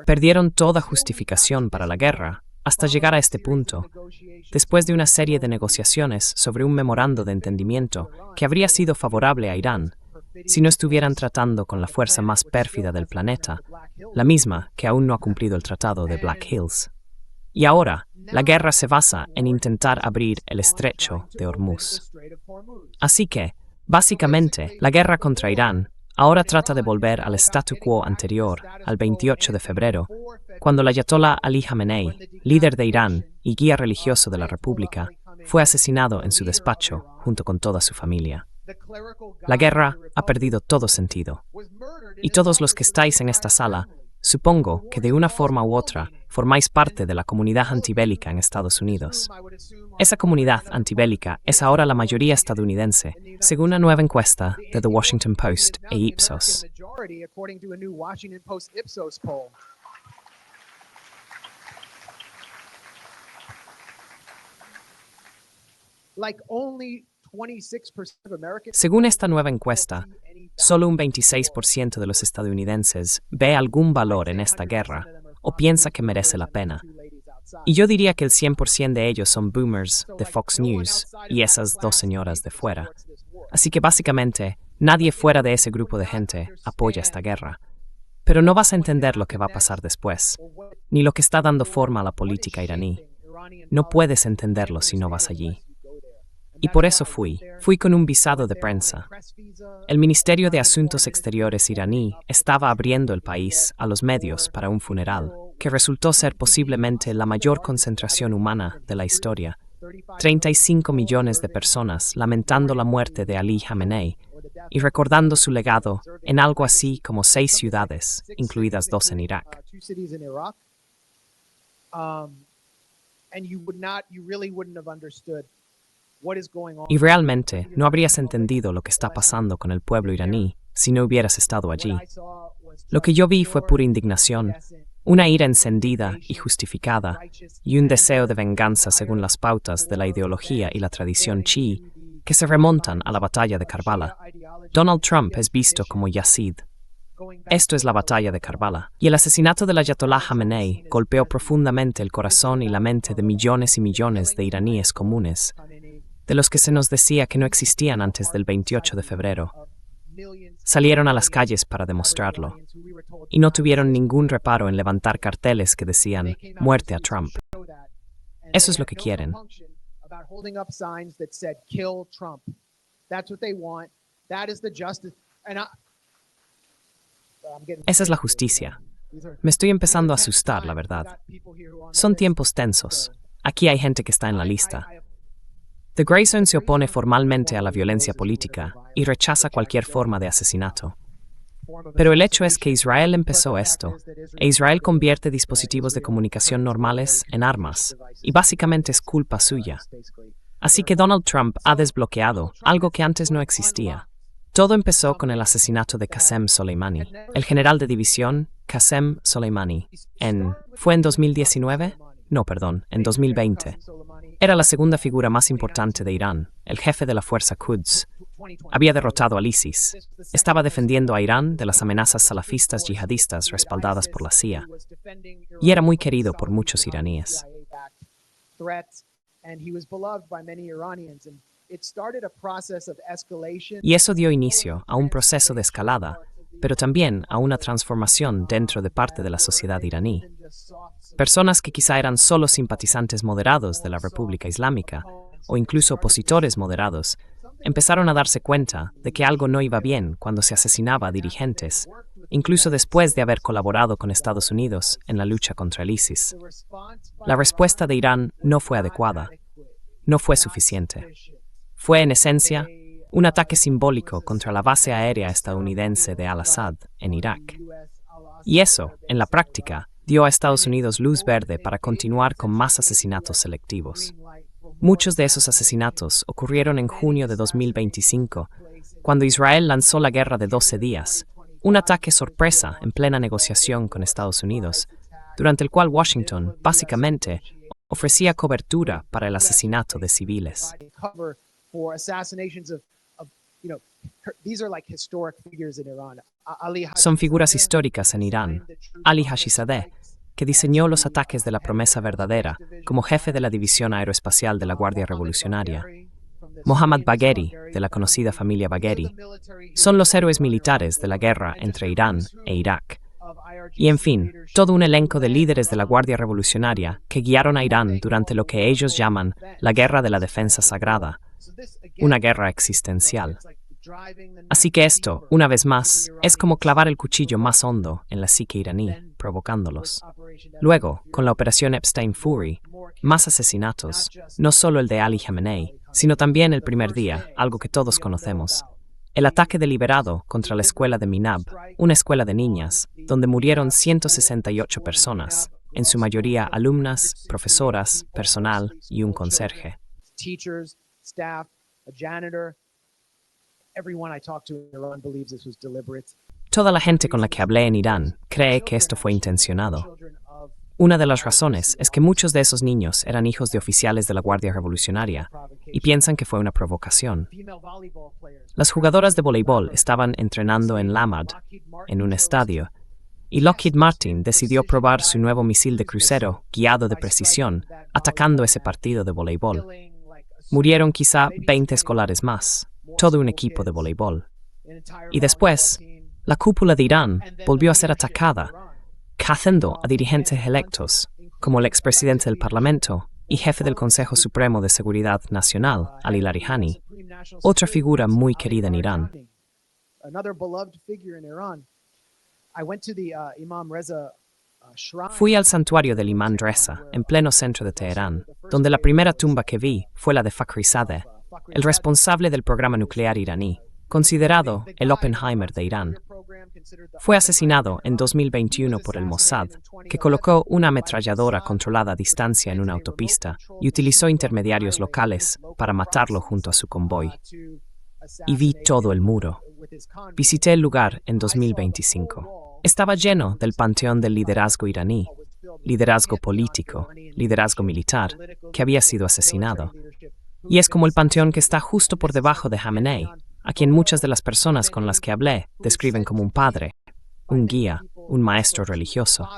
Perdieron toda justificación para la guerra hasta llegar a este punto, después de una serie de negociaciones sobre un memorando de entendimiento que habría sido favorable a Irán si no estuvieran tratando con la fuerza más pérfida del planeta, la misma que aún no ha cumplido el tratado de Black Hills. Y ahora, la guerra se basa en intentar abrir el estrecho de Hormuz. Así que, básicamente, la guerra contra Irán ahora trata de volver al statu quo anterior, al 28 de febrero, cuando el ayatolá Ali Khamenei, líder de Irán y guía religioso de la República, fue asesinado en su despacho junto con toda su familia. La guerra ha perdido todo sentido. Y todos los que estáis en esta sala, supongo que de una forma u otra formáis parte de la comunidad antibélica en Estados Unidos. Esa comunidad antibélica es ahora la mayoría estadounidense, según una nueva encuesta de The Washington Post e Ipsos. Según esta nueva encuesta, solo un 26% de los estadounidenses ve algún valor en esta guerra o piensa que merece la pena. Y yo diría que el 100% de ellos son boomers de Fox News y esas dos señoras de fuera. Así que básicamente, nadie fuera de ese grupo de gente apoya esta guerra. Pero no vas a entender lo que va a pasar después, ni lo que está dando forma a la política iraní. No puedes entenderlo si no vas allí. Y por eso fui con un visado de prensa. El Ministerio de Asuntos Exteriores iraní estaba abriendo el país a los medios para un funeral, que resultó ser posiblemente la mayor concentración humana de la historia. 35 millones de personas lamentando la muerte de Ali Khamenei y recordando su legado en algo así como 6 ciudades, incluidas 2 en Irak. Y realmente no habrías entendido lo que está pasando con el pueblo iraní si no hubieras estado allí. Lo que yo vi fue pura indignación, una ira encendida y justificada, y un deseo de venganza según las pautas de la ideología y la tradición chií que se remontan a la batalla de Karbala. Donald Trump es visto como Yazid. Esto es la batalla de Karbala. Y el asesinato del ayatolá Khamenei golpeó profundamente el corazón y la mente de millones y millones de iraníes comunes, de los que se nos decía que no existían antes del 28 de febrero. Salieron a las calles para demostrarlo, y no tuvieron ningún reparo en levantar carteles que decían «Muerte a Trump». Eso es lo que quieren. Esa es la justicia. Me estoy empezando a asustar, la verdad. Son tiempos tensos. Aquí hay gente que está en la lista. The Grayson se opone formalmente a la violencia política y rechaza cualquier forma de asesinato. Pero el hecho es que Israel empezó esto, e Israel convierte dispositivos de comunicación normales en armas, y básicamente es culpa suya. Así que Donald Trump ha desbloqueado algo que antes no existía. Todo empezó con el asesinato de Qasem Soleimani, el general de división Qasem Soleimani. ¿Fue en 2019? No, perdón, en 2020. Era la segunda figura más importante de Irán, el jefe de la fuerza Quds. Había derrotado al ISIS. Estaba defendiendo a Irán de las amenazas salafistas yihadistas respaldadas por la CIA. Y era muy querido por muchos iraníes. Y eso dio inicio a un proceso de escalada, pero también a una transformación dentro de parte de la sociedad iraní. Personas que quizá eran solo simpatizantes moderados de la República Islámica, o incluso opositores moderados, empezaron a darse cuenta de que algo no iba bien cuando se asesinaba a dirigentes, incluso después de haber colaborado con Estados Unidos en la lucha contra el ISIS. La respuesta de Irán no fue adecuada, no fue suficiente. Fue, en esencia, un ataque simbólico contra la base aérea estadounidense de Al-Assad en Irak. Y eso, en la práctica, dio a Estados Unidos luz verde para continuar con más asesinatos selectivos. Muchos de esos asesinatos ocurrieron en junio de 2025, cuando Israel lanzó la guerra de 12 días, un ataque sorpresa en plena negociación con Estados Unidos, durante el cual Washington, básicamente, ofrecía cobertura para el asesinato de civiles. Son figuras históricas en Irán. Ali Hashizadeh, que diseñó los ataques de la Promesa Verdadera como jefe de la División Aeroespacial de la Guardia Revolucionaria. Mohammad Bagheri, de la conocida familia Bagheri, son los héroes militares de la guerra entre Irán e Irak. Y en fin, todo un elenco de líderes de la Guardia Revolucionaria que guiaron a Irán durante lo que ellos llaman la Guerra de la Defensa Sagrada, una guerra existencial. Así que esto, una vez más, es como clavar el cuchillo más hondo en la psique iraní, provocándolos. Luego, con la operación Epstein Fury, más asesinatos, no solo el de Ali Khamenei, sino también el primer día, algo que todos conocemos. El ataque deliberado contra la escuela de Minab, una escuela de niñas, donde murieron 168 personas, en su mayoría alumnas, profesoras, personal y un conserje. Toda la gente con la que hablé en Irán cree que esto fue intencionado. Una de las razones es que muchos de esos niños eran hijos de oficiales de la Guardia Revolucionaria y piensan que fue una provocación. Las jugadoras de voleibol estaban entrenando en Lamad, en un estadio, y Lockheed Martin decidió probar su nuevo misil de crucero guiado de precisión, atacando ese partido de voleibol. Murieron quizá 20 escolares más, todo un equipo de voleibol. Y después, la cúpula de Irán volvió a ser atacada, cazando a dirigentes electos, como el expresidente del Parlamento y jefe del Consejo Supremo de Seguridad Nacional, Ali Larijani, otra figura muy querida en Irán. Fui al santuario del Imam Reza, en pleno centro de Teherán, donde la primera tumba que vi fue la de Fakhrizadeh, el responsable del programa nuclear iraní, considerado el Oppenheimer de Irán. Fue asesinado en 2021 por el Mossad, que colocó una ametralladora controlada a distancia en una autopista y utilizó intermediarios locales para matarlo junto a su convoy. Y vi todo el muro. Visité el lugar en 2025. Estaba lleno del panteón del liderazgo iraní, liderazgo político, liderazgo militar, que había sido asesinado. Y es como el panteón que está justo por debajo de Khamenei, a quien muchas de las personas con las que hablé describen como un padre, un guía, un maestro religioso.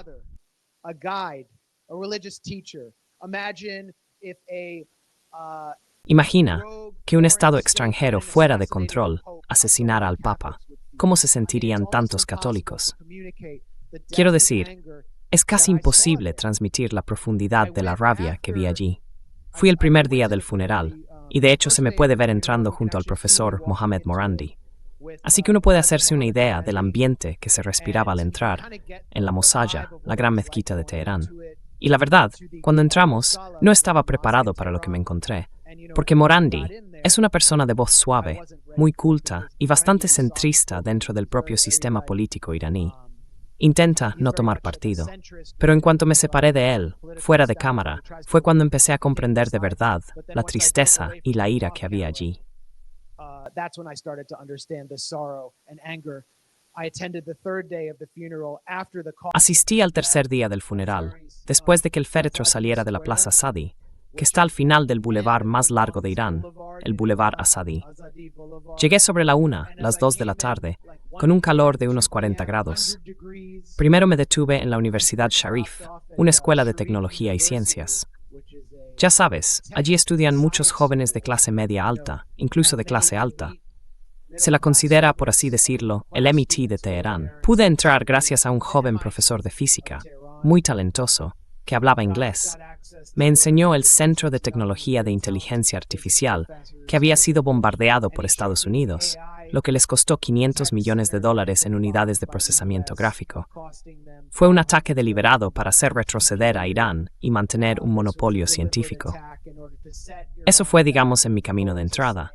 Imagina que un Estado extranjero fuera de control asesinara al Papa. ¿Cómo se sentirían tantos católicos? Quiero decir, es casi imposible transmitir la profundidad de la rabia que vi allí. Fui el primer día del funeral, y de hecho se me puede ver entrando junto al profesor Mohamed Morandi. Así que uno puede hacerse una idea del ambiente que se respiraba al entrar en la Mosalla, la gran mezquita de Teherán. Y la verdad, cuando entramos, no estaba preparado para lo que me encontré, porque Morandi es una persona de voz suave, muy culta y bastante centrista dentro del propio sistema político iraní. Intenta no tomar partido, pero en cuanto me separé de él, fuera de cámara, fue cuando empecé a comprender de verdad la tristeza y la ira que había allí. Asistí al tercer día del funeral, después de que el féretro saliera de la Plaza Sadi, que está al final del bulevar más largo de Irán, el Boulevard Azadi. Llegué sobre las 2 de la tarde, con un calor de unos 40 grados. Primero me detuve en la Universidad Sharif, una escuela de tecnología y ciencias. Ya sabes, allí estudian muchos jóvenes de clase media alta, incluso de clase alta. Se la considera, por así decirlo, el MIT de Teherán. Pude entrar gracias a un joven profesor de física, muy talentoso, que hablaba inglés. Me enseñó el Centro de Tecnología de Inteligencia Artificial, que había sido bombardeado por Estados Unidos, lo que les costó $500 millones en unidades de procesamiento gráfico. Fue un ataque deliberado para hacer retroceder a Irán y mantener un monopolio científico. Eso fue, digamos, en mi camino de entrada.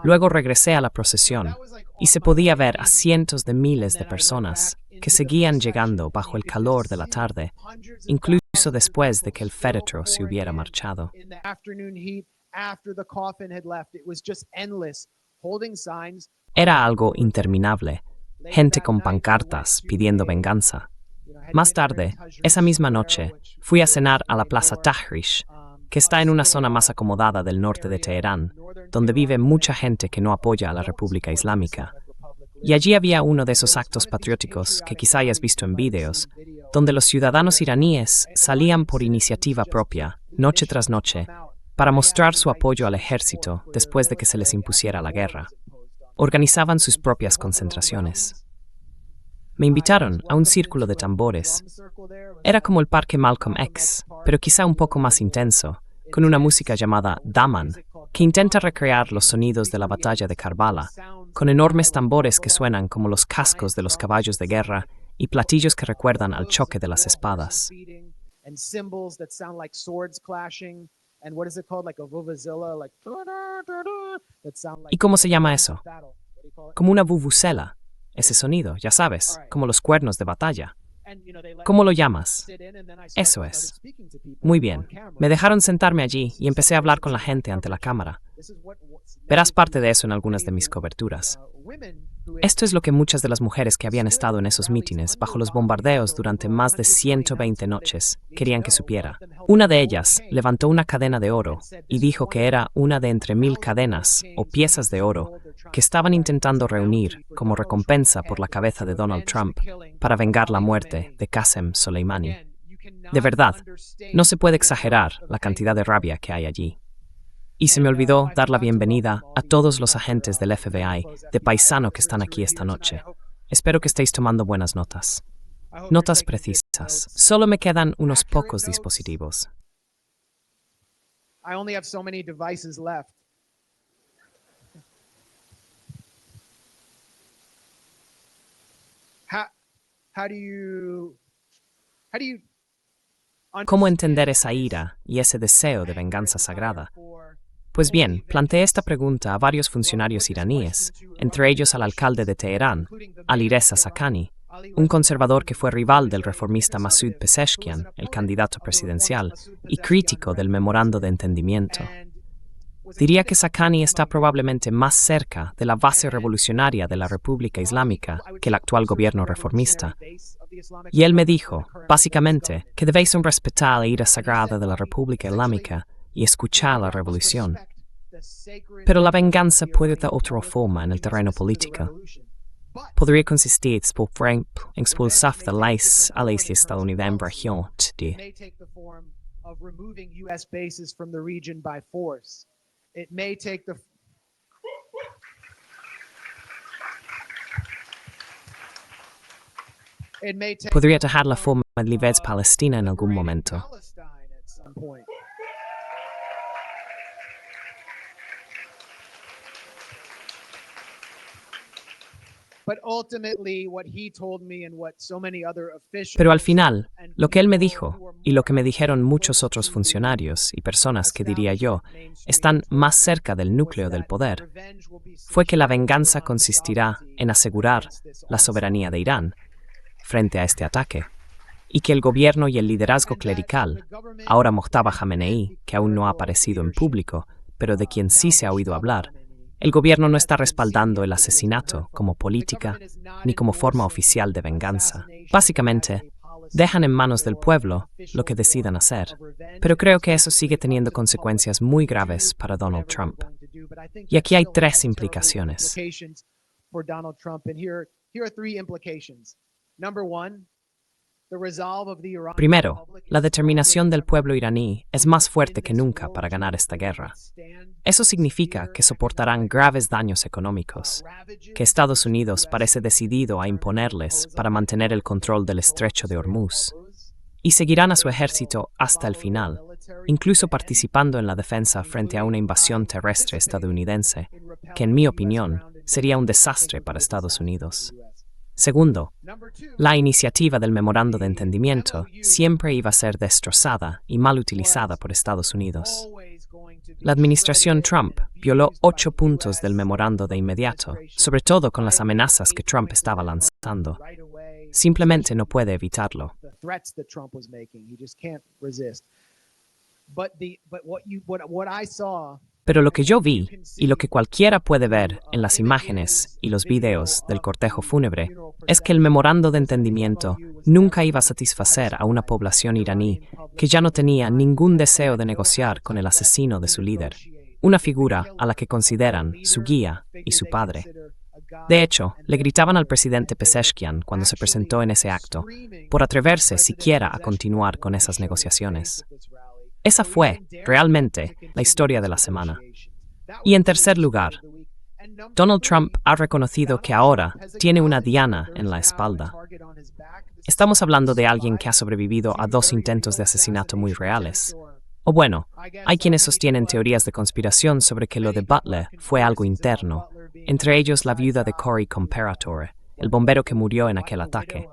Luego regresé a la procesión y se podía ver a cientos de miles de personas que seguían llegando bajo el calor de la tarde, incluso después de que el féretro se hubiera marchado. Era algo interminable, gente con pancartas pidiendo venganza. Más tarde, esa misma noche, fui a cenar a la Plaza Tahrish, que está en una zona más acomodada del norte de Teherán, donde vive mucha gente que no apoya a la República Islámica. Y allí había uno de esos actos patrióticos que quizá hayas visto en vídeos, donde los ciudadanos iraníes salían por iniciativa propia, noche tras noche, para mostrar su apoyo al ejército después de que se les impusiera la guerra. Organizaban sus propias concentraciones. Me invitaron a un círculo de tambores. Era como el Parque Malcolm X, pero quizá un poco más intenso, con una música llamada Daman, que intenta recrear los sonidos de la batalla de Karbala, con enormes tambores que suenan como los cascos de los caballos de guerra y platillos que recuerdan al choque de las espadas. ¿Y cómo se llama eso? Como una vuvuzela. Ese sonido, ya sabes, como los cuernos de batalla. ¿Cómo lo llamas? Eso es. Muy bien. Me dejaron sentarme allí y empecé a hablar con la gente ante la cámara. Verás parte de eso en algunas de mis coberturas. Esto es lo que muchas de las mujeres que habían estado en esos mítines bajo los bombardeos durante más de 120 noches querían que supiera. Una de ellas levantó una cadena de oro y dijo que era una de entre 1000 cadenas o piezas de oro que estaban intentando reunir como recompensa por la cabeza de Donald Trump para vengar la muerte de Qasem Soleimani. De verdad, no se puede exagerar la cantidad de rabia que hay allí. Y se me olvidó dar la bienvenida a todos los agentes del FBI de paisano que están aquí esta noche. Espero que estéis tomando buenas notas. Notas precisas. Solo me quedan unos pocos dispositivos. I only have so many devices left. How do you ¿Cómo entender esa ira y ese deseo de venganza sagrada? Pues bien, planteé esta pregunta a varios funcionarios iraníes, entre ellos al alcalde de Teherán, Alireza Sakani, un conservador que fue rival del reformista Masoud Pezeshkian, el candidato presidencial, y crítico del memorando de entendimiento. Diría que Sakani está probablemente más cerca de la base revolucionaria de la República Islámica que el actual gobierno reformista. Y él me dijo, básicamente, que debéis respetar la ira sagrada de la República Islámica y escuchar la revolución. Pero la venganza puede dar otra forma en el terreno político. Podría consistir, por ejemplo, en expulsar de las leyes estadounidenses Podría dejar la forma de libertad palestina en algún momento. Pero al final, lo que él me dijo, y lo que me dijeron muchos otros funcionarios y personas que diría yo, están más cerca del núcleo del poder, fue que la venganza consistirá en asegurar la soberanía de Irán frente a este ataque, y que el gobierno y el liderazgo clerical, ahora Mojtaba Khamenei, que aún no ha aparecido en público, pero de quien sí se ha oído hablar, el gobierno no está respaldando el asesinato como política ni como forma oficial de venganza. Básicamente, dejan en manos del pueblo lo que decidan hacer. Pero creo que eso sigue teniendo consecuencias muy graves para Donald Trump. Y aquí hay 3 implicaciones. Primero, la determinación del pueblo iraní es más fuerte que nunca para ganar esta guerra. Eso significa que soportarán graves daños económicos, que Estados Unidos parece decidido a imponerles para mantener el control del estrecho de Hormuz, y seguirán a su ejército hasta el final, incluso participando en la defensa frente a una invasión terrestre estadounidense, que en mi opinión sería un desastre para Estados Unidos. Segundo, la iniciativa del memorando de entendimiento siempre iba a ser destrozada y mal utilizada por Estados Unidos. La administración Trump violó 8 puntos del memorando de inmediato, sobre todo con las amenazas que Trump estaba lanzando. Simplemente no puede evitarlo. Pero lo que yo vi, y lo que cualquiera puede ver en las imágenes y los videos del cortejo fúnebre, es que el memorando de entendimiento nunca iba a satisfacer a una población iraní que ya no tenía ningún deseo de negociar con el asesino de su líder, una figura a la que consideran su guía y su padre. De hecho, le gritaban al presidente Pezeshkian cuando se presentó en ese acto, por atreverse siquiera a continuar con esas negociaciones. Esa fue, realmente, la historia de la semana. Y en tercer lugar, Donald Trump ha reconocido que ahora tiene una diana en la espalda. Estamos hablando de alguien que ha sobrevivido a 2 intentos de asesinato muy reales. O bueno, hay quienes sostienen teorías de conspiración sobre que lo de Butler fue algo interno, entre ellos la viuda de Corey Comperator, el bombero que murió en aquel ataque.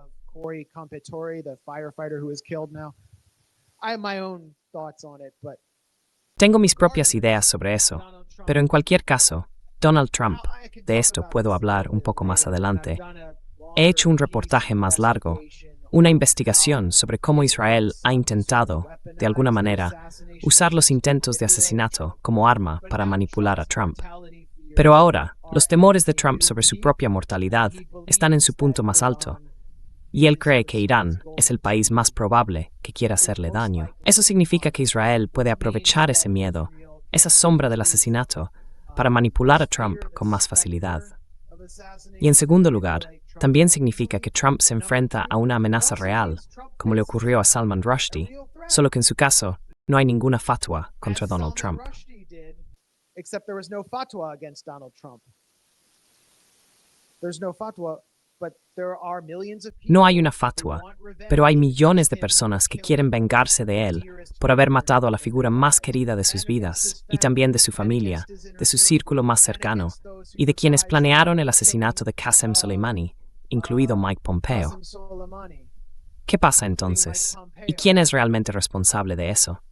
Tengo mis propias ideas sobre eso, pero en cualquier caso, Donald Trump, de esto puedo hablar un poco más adelante, he hecho un reportaje más largo, una investigación sobre cómo Israel ha intentado, de alguna manera, usar los intentos de asesinato como arma para manipular a Trump. Pero ahora, los temores de Trump sobre su propia mortalidad están en su punto más alto, y él cree que Irán es el país más probable que quiera hacerle daño. Eso significa que Israel puede aprovechar ese miedo, esa sombra del asesinato, para manipular a Trump con más facilidad. Y en segundo lugar, también significa que Trump se enfrenta a una amenaza real, como le ocurrió a Salman Rushdie, solo que en su caso no hay ninguna fatwa contra Donald Trump. No hay una fatwa, pero hay millones de personas que quieren vengarse de él por haber matado a la figura más querida de sus vidas, y también de su familia, de su círculo más cercano, y de quienes planearon el asesinato de Qasem Soleimani, incluido Mike Pompeo. ¿Qué pasa entonces? ¿Y quién es realmente responsable de eso?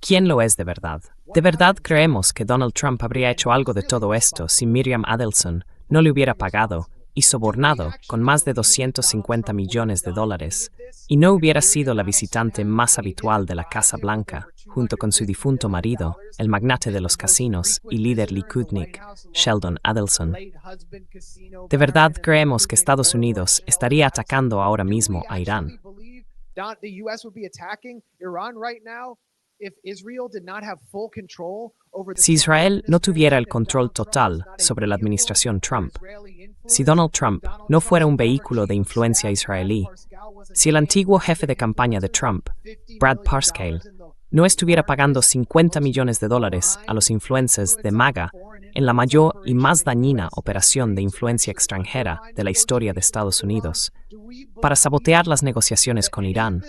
¿Quién lo es de verdad? ¿De verdad creemos que Donald Trump habría hecho algo de todo esto si Miriam Adelson no le hubiera pagado y sobornado con más de $250 millones y no hubiera sido la visitante más habitual de la Casa Blanca, junto con su difunto marido, el magnate de los casinos y líder likudnik, Sheldon Adelson? ¿De verdad creemos que Estados Unidos estaría atacando ahora mismo a Irán? Si Israel no tuviera el control total sobre la administración Trump, si Donald Trump no fuera un vehículo de influencia israelí, si el antiguo jefe de campaña de Trump, Brad Parscale, no estuviera pagando $50 millones a los influencers de MAGA en la mayor y más dañina operación de influencia extranjera de la historia de Estados Unidos, para sabotear las negociaciones con Irán,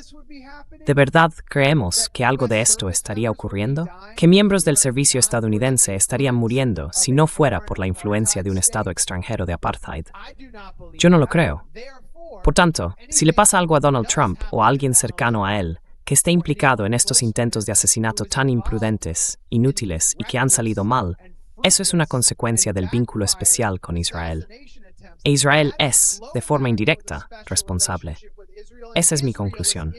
¿de verdad creemos que algo de esto estaría ocurriendo? ¿Que miembros del servicio estadounidense estarían muriendo si no fuera por la influencia de un Estado extranjero de apartheid? Yo no lo creo. Por tanto, si le pasa algo a Donald Trump o a alguien cercano a él, que esté implicado en estos intentos de asesinato tan imprudentes, inútiles y que han salido mal, eso es una consecuencia del vínculo especial con Israel. E Israel es, de forma indirecta, responsable. Esa es mi conclusión.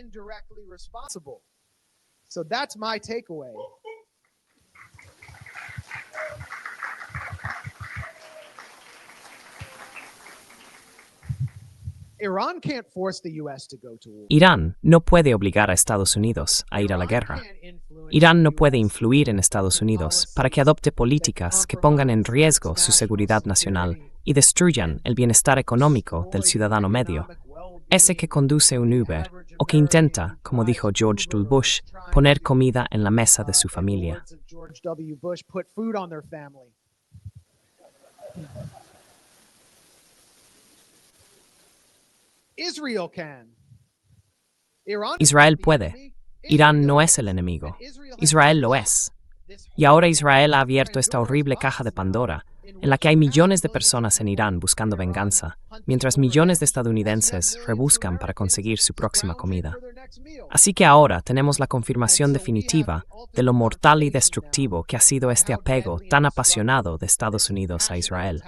Irán no puede obligar a Estados Unidos a ir a la guerra. Irán no puede influir en Estados Unidos para que adopte políticas que pongan en riesgo su seguridad nacional y destruyan el bienestar económico del ciudadano medio, ese que conduce un Uber o que intenta, como dijo George W. Bush, poner comida en la mesa de su familia. Israel puede. Irán no es el enemigo. Israel lo es. Y ahora Israel ha abierto esta horrible caja de Pandora, en la que hay millones de personas en Irán buscando venganza, mientras millones de estadounidenses rebuscan para conseguir su próxima comida. Así que ahora tenemos la confirmación definitiva de lo mortal y destructivo que ha sido este apego tan apasionado de Estados Unidos a Israel.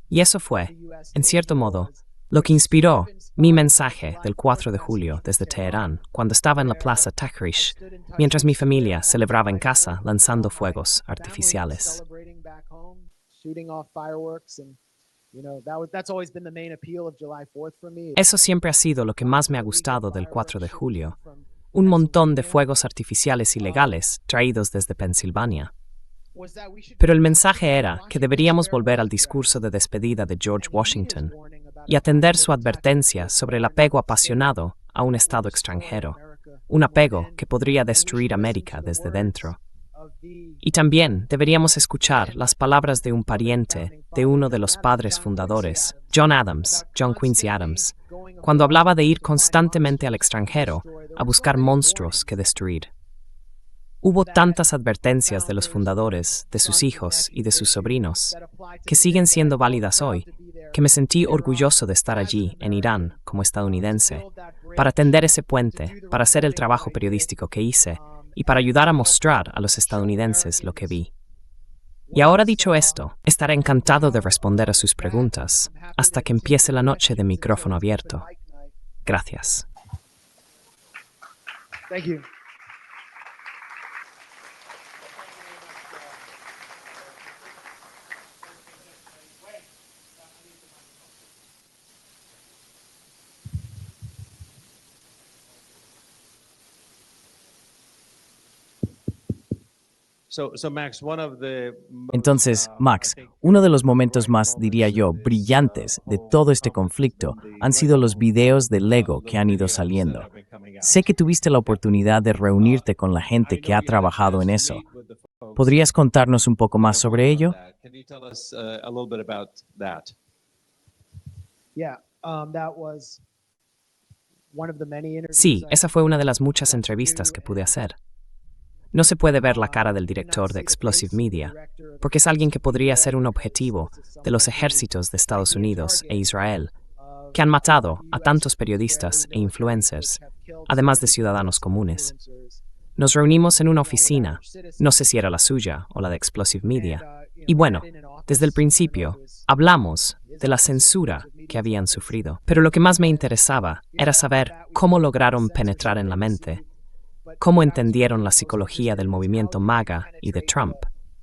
Y eso fue, en cierto modo, Lo que inspiró mi mensaje del 4 de julio desde Teherán, cuando estaba en la plaza Tahrir, mientras mi familia celebraba en casa lanzando fuegos artificiales. Eso siempre ha sido lo que más me ha gustado del 4 de julio. Un montón de fuegos artificiales ilegales traídos desde Pensilvania. Pero el mensaje era que deberíamos volver al discurso de despedida de George Washington y atender su advertencia sobre el apego apasionado a un Estado extranjero, un apego que podría destruir América desde dentro. Y también deberíamos escuchar las palabras de un pariente de uno de los padres fundadores, John Quincy Adams, cuando hablaba de ir constantemente al extranjero a buscar monstruos que destruir. Hubo tantas advertencias de los fundadores, de sus hijos y de sus sobrinos, que siguen siendo válidas hoy, que me sentí orgulloso de estar allí, en Irán, como estadounidense, para tender ese puente, para hacer el trabajo periodístico que hice y para ayudar a mostrar a los estadounidenses lo que vi. Y ahora dicho esto, estaré encantado de responder a sus preguntas hasta que empiece la noche de micrófono abierto. Gracias. Thank you. Entonces, Max, uno de los momentos más, diría yo, brillantes de todo este conflicto han sido los videos de Lego que han ido saliendo. Sé que tuviste la oportunidad de reunirte con la gente que ha trabajado en eso. ¿Podrías contarnos un poco más sobre ello? Sí, esa fue una de las muchas entrevistas que pude hacer. No se puede ver la cara del director de Explosive Media, porque es alguien que podría ser un objetivo de los ejércitos de Estados Unidos e Israel, que han matado a tantos periodistas e influencers, además de ciudadanos comunes. Nos reunimos en una oficina, no sé si era la suya o la de Explosive Media, y bueno, desde el principio, hablamos de la censura que habían sufrido. Pero lo que más me interesaba era saber cómo lograron penetrar en la mente, cómo entendieron la psicología del movimiento MAGA y de Trump,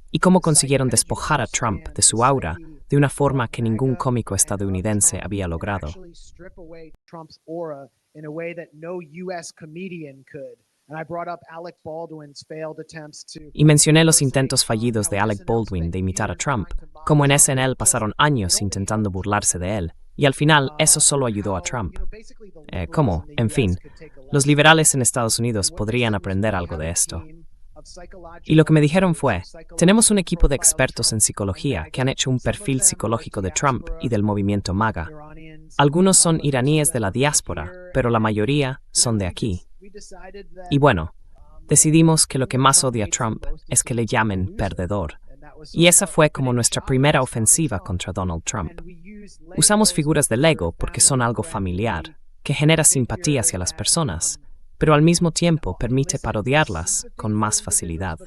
y cómo consiguieron despojar a Trump de su aura de una forma que ningún cómico estadounidense había logrado. Y mencioné los intentos fallidos de Alec Baldwin de imitar a Trump, como en SNL pasaron años intentando burlarse de él, y al final eso solo ayudó a Trump. ¿Cómo? En fin, los liberales en Estados Unidos podrían aprender algo de esto. Y lo que me dijeron fue, tenemos un equipo de expertos en psicología que han hecho un perfil psicológico de Trump y del movimiento MAGA. Algunos son iraníes de la diáspora, pero la mayoría son de aquí. Y bueno, decidimos que lo que más odia a Trump es que le llamen perdedor. Y esa fue como nuestra primera ofensiva contra Donald Trump. Usamos figuras de Lego porque son algo familiar, que genera simpatía hacia las personas, pero al mismo tiempo permite parodiarlas con más facilidad.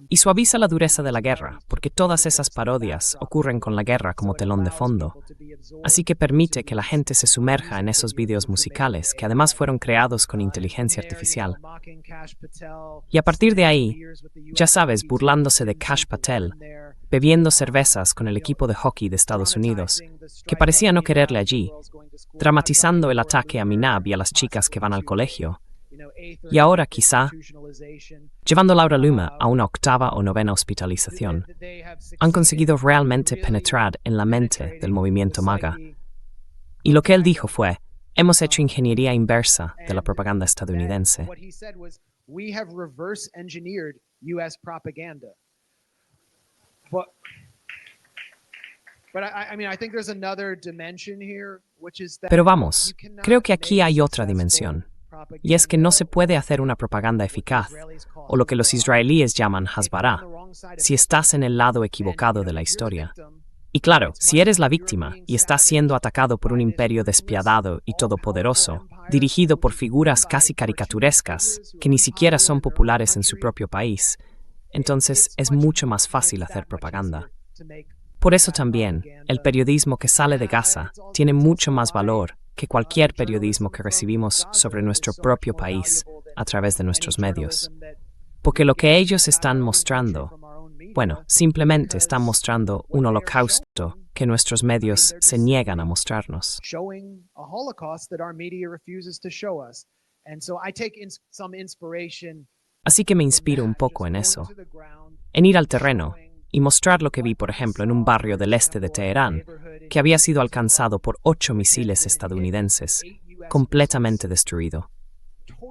Y suaviza la dureza de la guerra, porque todas esas parodias ocurren con la guerra como telón de fondo. Así que permite que la gente se sumerja en esos vídeos musicales que además fueron creados con inteligencia artificial. Y a partir de ahí, ya sabes, burlándose de Kash Patel, bebiendo cervezas con el equipo de hockey de Estados Unidos, que parecía no quererle allí, dramatizando el ataque a Minab y a las chicas que van al colegio. Y ahora, quizá, llevando a Laura Loomer a una 8ª o 9ª hospitalización, han conseguido realmente penetrar en la mente del movimiento MAGA. Y lo que él dijo fue, hemos hecho ingeniería inversa de la propaganda estadounidense. Pero vamos, creo que aquí hay otra dimensión. Y es que no se puede hacer una propaganda eficaz, o lo que los israelíes llaman hasbara, si estás en el lado equivocado de la historia. Y claro, si eres la víctima y estás siendo atacado por un imperio despiadado y todopoderoso, dirigido por figuras casi caricaturescas, que ni siquiera son populares en su propio país, entonces es mucho más fácil hacer propaganda. Por eso también, el periodismo que sale de Gaza tiene mucho más valor que cualquier periodismo que recibimos sobre nuestro propio país a través de nuestros medios. Porque lo que ellos están mostrando, bueno, simplemente están mostrando un holocausto que nuestros medios se niegan a mostrarnos. Así que me inspiro un poco en eso, en ir al terreno y mostrar lo que vi, por ejemplo, en un barrio del este de Teherán, que había sido alcanzado por 8 misiles estadounidenses, completamente destruido.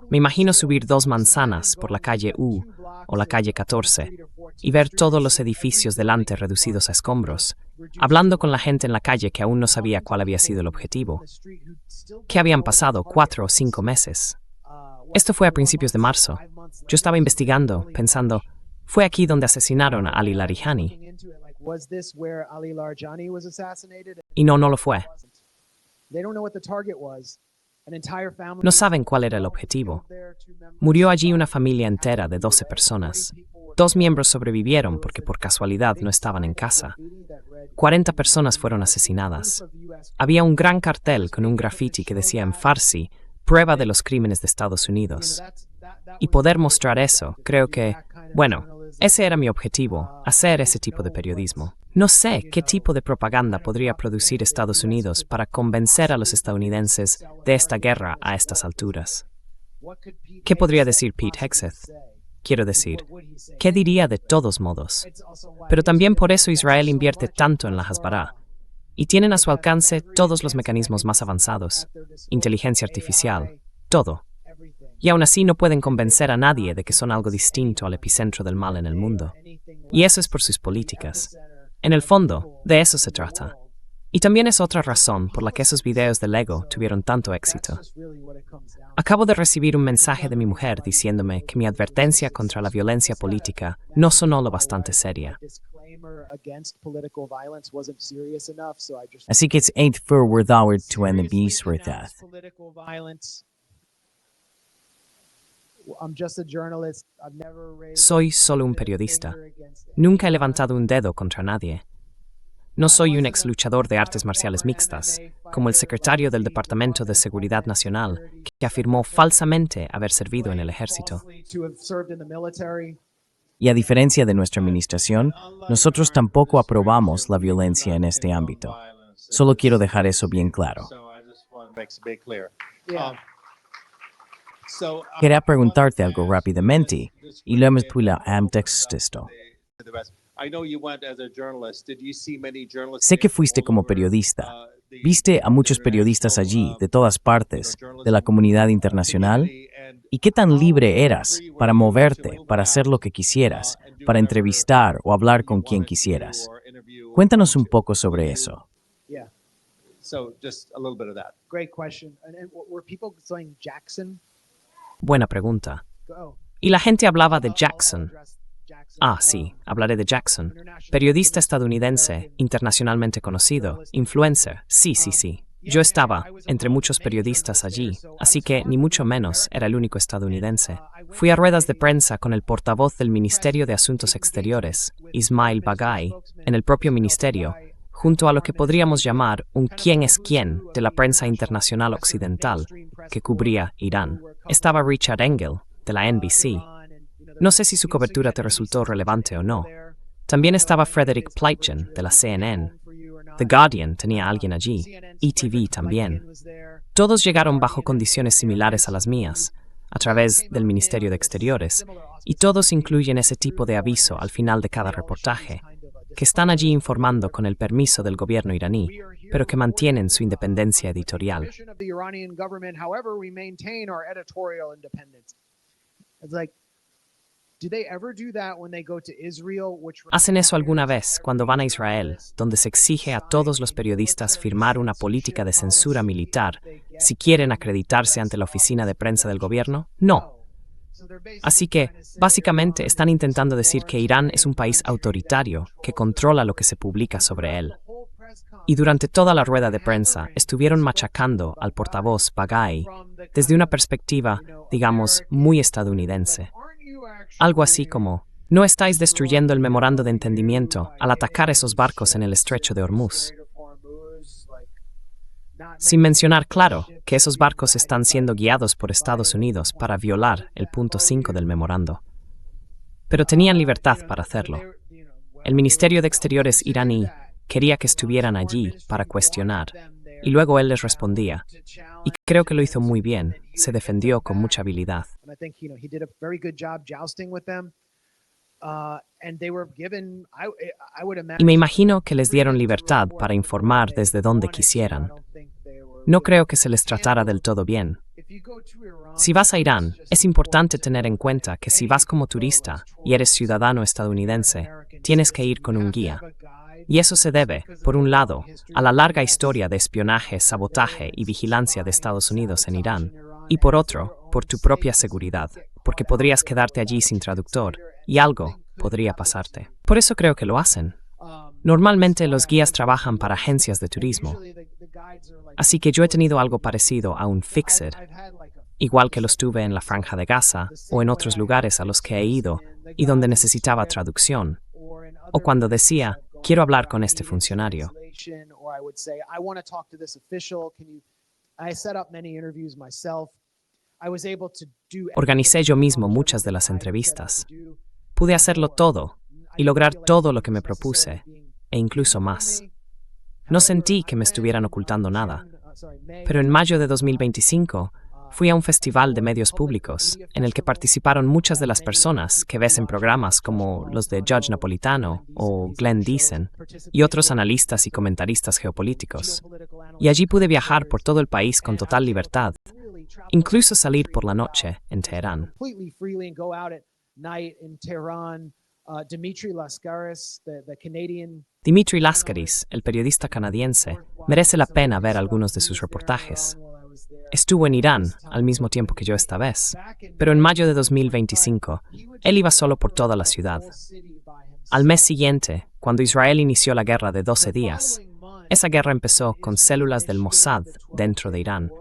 Me imagino subir 2 manzanas por la calle U o la calle 14 y ver todos los edificios delante reducidos a escombros, hablando con la gente en la calle que aún no sabía cuál había sido el objetivo. ¿Qué habían pasado 4 o 5 meses? Esto fue a principios de marzo. Yo estaba investigando, pensando, ¿fue aquí donde asesinaron a Ali Larijani? Y no lo fue. No saben cuál era el objetivo. Murió allí una familia entera de 12 personas. 2 miembros sobrevivieron porque por casualidad no estaban en casa. 40 personas fueron asesinadas. Había un gran cartel con un graffiti que decía en farsi, prueba de los crímenes de Estados Unidos. Y poder mostrar eso, creo que, bueno, ese era mi objetivo, hacer ese tipo de periodismo. No sé qué tipo de propaganda podría producir Estados Unidos para convencer a los estadounidenses de esta guerra a estas alturas. ¿Qué podría decir Pete Hegseth? Quiero decir, ¿qué diría de todos modos? Pero también por eso Israel invierte tanto en la Hasbara. Y tienen a su alcance todos los mecanismos más avanzados, inteligencia artificial, todo. Y aún así no pueden convencer a nadie de que son algo distinto al epicentro del mal en el mundo. Y eso es por sus políticas. En el fondo, de eso se trata. Y también es otra razón por la que esos videos de Lego tuvieron tanto éxito. Acabo de recibir un mensaje de mi mujer diciéndome que mi advertencia contra la violencia política no sonó lo bastante seria. Así que it's ain't forward to enemies with that. Soy solo un periodista. Nunca he levantado un dedo contra nadie. No soy un ex luchador de artes marciales mixtas, como el secretario del Departamento de Seguridad Nacional, que afirmó falsamente haber servido en el ejército. Y a diferencia de nuestra administración, nosotros tampoco aprobamos la violencia en este ámbito. Solo quiero dejar eso bien claro. Quería preguntarte algo rápidamente, y lo hemos puesto en texto. Sé que fuiste como periodista. ¿Viste a muchos periodistas allí, de todas partes, de la comunidad internacional? ¿Y qué tan libre eras para moverte, para hacer lo que quisieras, para entrevistar o hablar con quien quisieras? Cuéntanos un poco sobre eso. Buena pregunta. Y la gente hablaba de Jackson. Ah, sí, hablaré de Jackson. Periodista estadounidense, internacionalmente conocido, influencer, sí. Yo estaba entre muchos periodistas allí, así que ni mucho menos era el único estadounidense. Fui a ruedas de prensa con el portavoz del Ministerio de Asuntos Exteriores, Ismail Baghai, en el propio ministerio, junto a lo que podríamos llamar un quién es quién de la prensa internacional occidental que cubría Irán. Estaba Richard Engel, de la NBC. No sé si su cobertura te resultó relevante o no. También estaba Frederick Pleitgen, de la CNN. The Guardian tenía a alguien allí. ETV también. Todos llegaron bajo condiciones similares a las mías, a través del Ministerio de Exteriores, y todos incluyen ese tipo de aviso al final de cada reportaje, que están allí informando con el permiso del gobierno iraní, pero que mantienen su independencia editorial. ¿Hacen eso alguna vez cuando van a Israel, donde se exige a todos los periodistas firmar una política de censura militar si quieren acreditarse ante la oficina de prensa del gobierno? No. Así que, básicamente, están intentando decir que Irán es un país autoritario que controla lo que se publica sobre él. Y durante toda la rueda de prensa estuvieron machacando al portavoz Baghai desde una perspectiva, digamos, muy estadounidense. Algo así como, No estáis destruyendo el memorando de entendimiento al atacar esos barcos en el estrecho de Hormuz. Sin mencionar, claro, que esos barcos están siendo guiados por Estados Unidos para violar el punto 5 del memorando. Pero tenían libertad para hacerlo. El Ministerio de Exteriores iraní quería que estuvieran allí para cuestionar, y luego él les respondía. Y creo que lo hizo muy bien, se defendió con mucha habilidad. Y me imagino que les dieron libertad para informar desde donde quisieran. No creo que se les tratara del todo bien. Si vas a Irán, es importante tener en cuenta que si vas como turista y eres ciudadano estadounidense, tienes que ir con un guía. Y eso se debe, por un lado, a la larga historia de espionaje, sabotaje y vigilancia de Estados Unidos en Irán, y por otro, por tu propia seguridad, porque podrías quedarte allí sin traductor, y algo podría pasarte. Por eso creo que lo hacen. Normalmente los guías trabajan para agencias de turismo, así que yo he tenido algo parecido a un fixer, igual que los tuve en la Franja de Gaza o en otros lugares a los que he ido y donde necesitaba traducción, o cuando decía, quiero hablar con este funcionario. Organicé yo mismo muchas de las entrevistas. Pude hacerlo todo y lograr todo lo que me propuse, e incluso más. No sentí que me estuvieran ocultando nada, pero en mayo de 2025 fui a un festival de medios públicos en el que participaron muchas de las personas que ves en programas como los de Judge Napolitano o Glenn Deason y otros analistas y comentaristas geopolíticos. Y allí pude viajar por todo el país con total libertad, incluso salir por la noche en Teherán. Dimitri Laskaris, el periodista canadiense, merece la pena ver algunos de sus reportajes. Estuvo en Irán al mismo tiempo que yo esta vez, pero en mayo de 2025, él iba solo por toda la ciudad. Al mes siguiente, cuando Israel inició la guerra de 12 días, esa guerra empezó con células del Mossad dentro de Irán,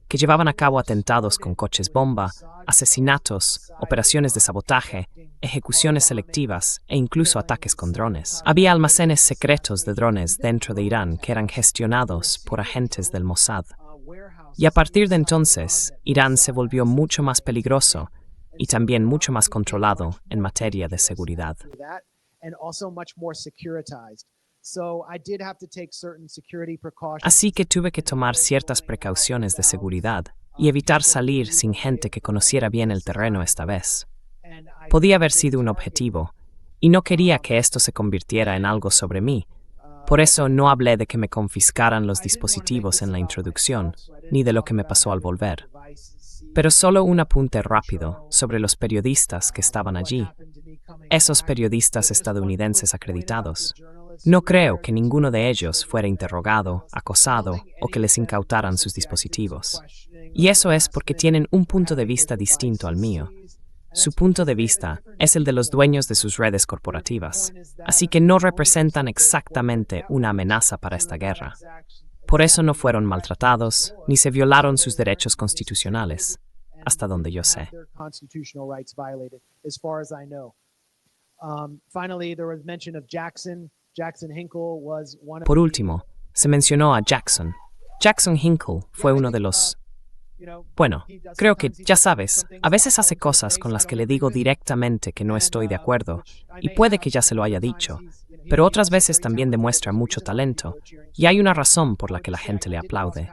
que llevaban a cabo atentados con coches bomba, asesinatos, operaciones de sabotaje, ejecuciones selectivas e incluso ataques con drones. Había almacenes secretos de drones dentro de Irán que eran gestionados por agentes del Mossad. Y a partir de entonces, Irán se volvió mucho más peligroso y también mucho más controlado en materia de seguridad. Así que tuve que tomar ciertas precauciones de seguridad y evitar salir sin gente que conociera bien el terreno esta vez. Podía haber sido un objetivo, y no quería que esto se convirtiera en algo sobre mí. Por eso no hablé de que me confiscaran los dispositivos en la introducción, ni de lo que me pasó al volver. Pero solo un apunte rápido sobre los periodistas que estaban allí. Esos periodistas estadounidenses acreditados. No creo que ninguno de ellos fuera interrogado, acosado o que les incautaran sus dispositivos. Y eso es porque tienen un punto de vista distinto al mío. Su punto de vista es el de los dueños de sus redes corporativas, así que no representan exactamente una amenaza para esta guerra. Por eso no fueron maltratados, ni se violaron sus derechos constitucionales, hasta donde yo sé. Por último, se mencionó a Jackson. Jackson Hinkle fue uno de los... Bueno, creo que, ya sabes, a veces hace cosas con las que le digo directamente que no estoy de acuerdo, y puede que ya se lo haya dicho, pero otras veces también demuestra mucho talento, y hay una razón por la que la gente le aplaude.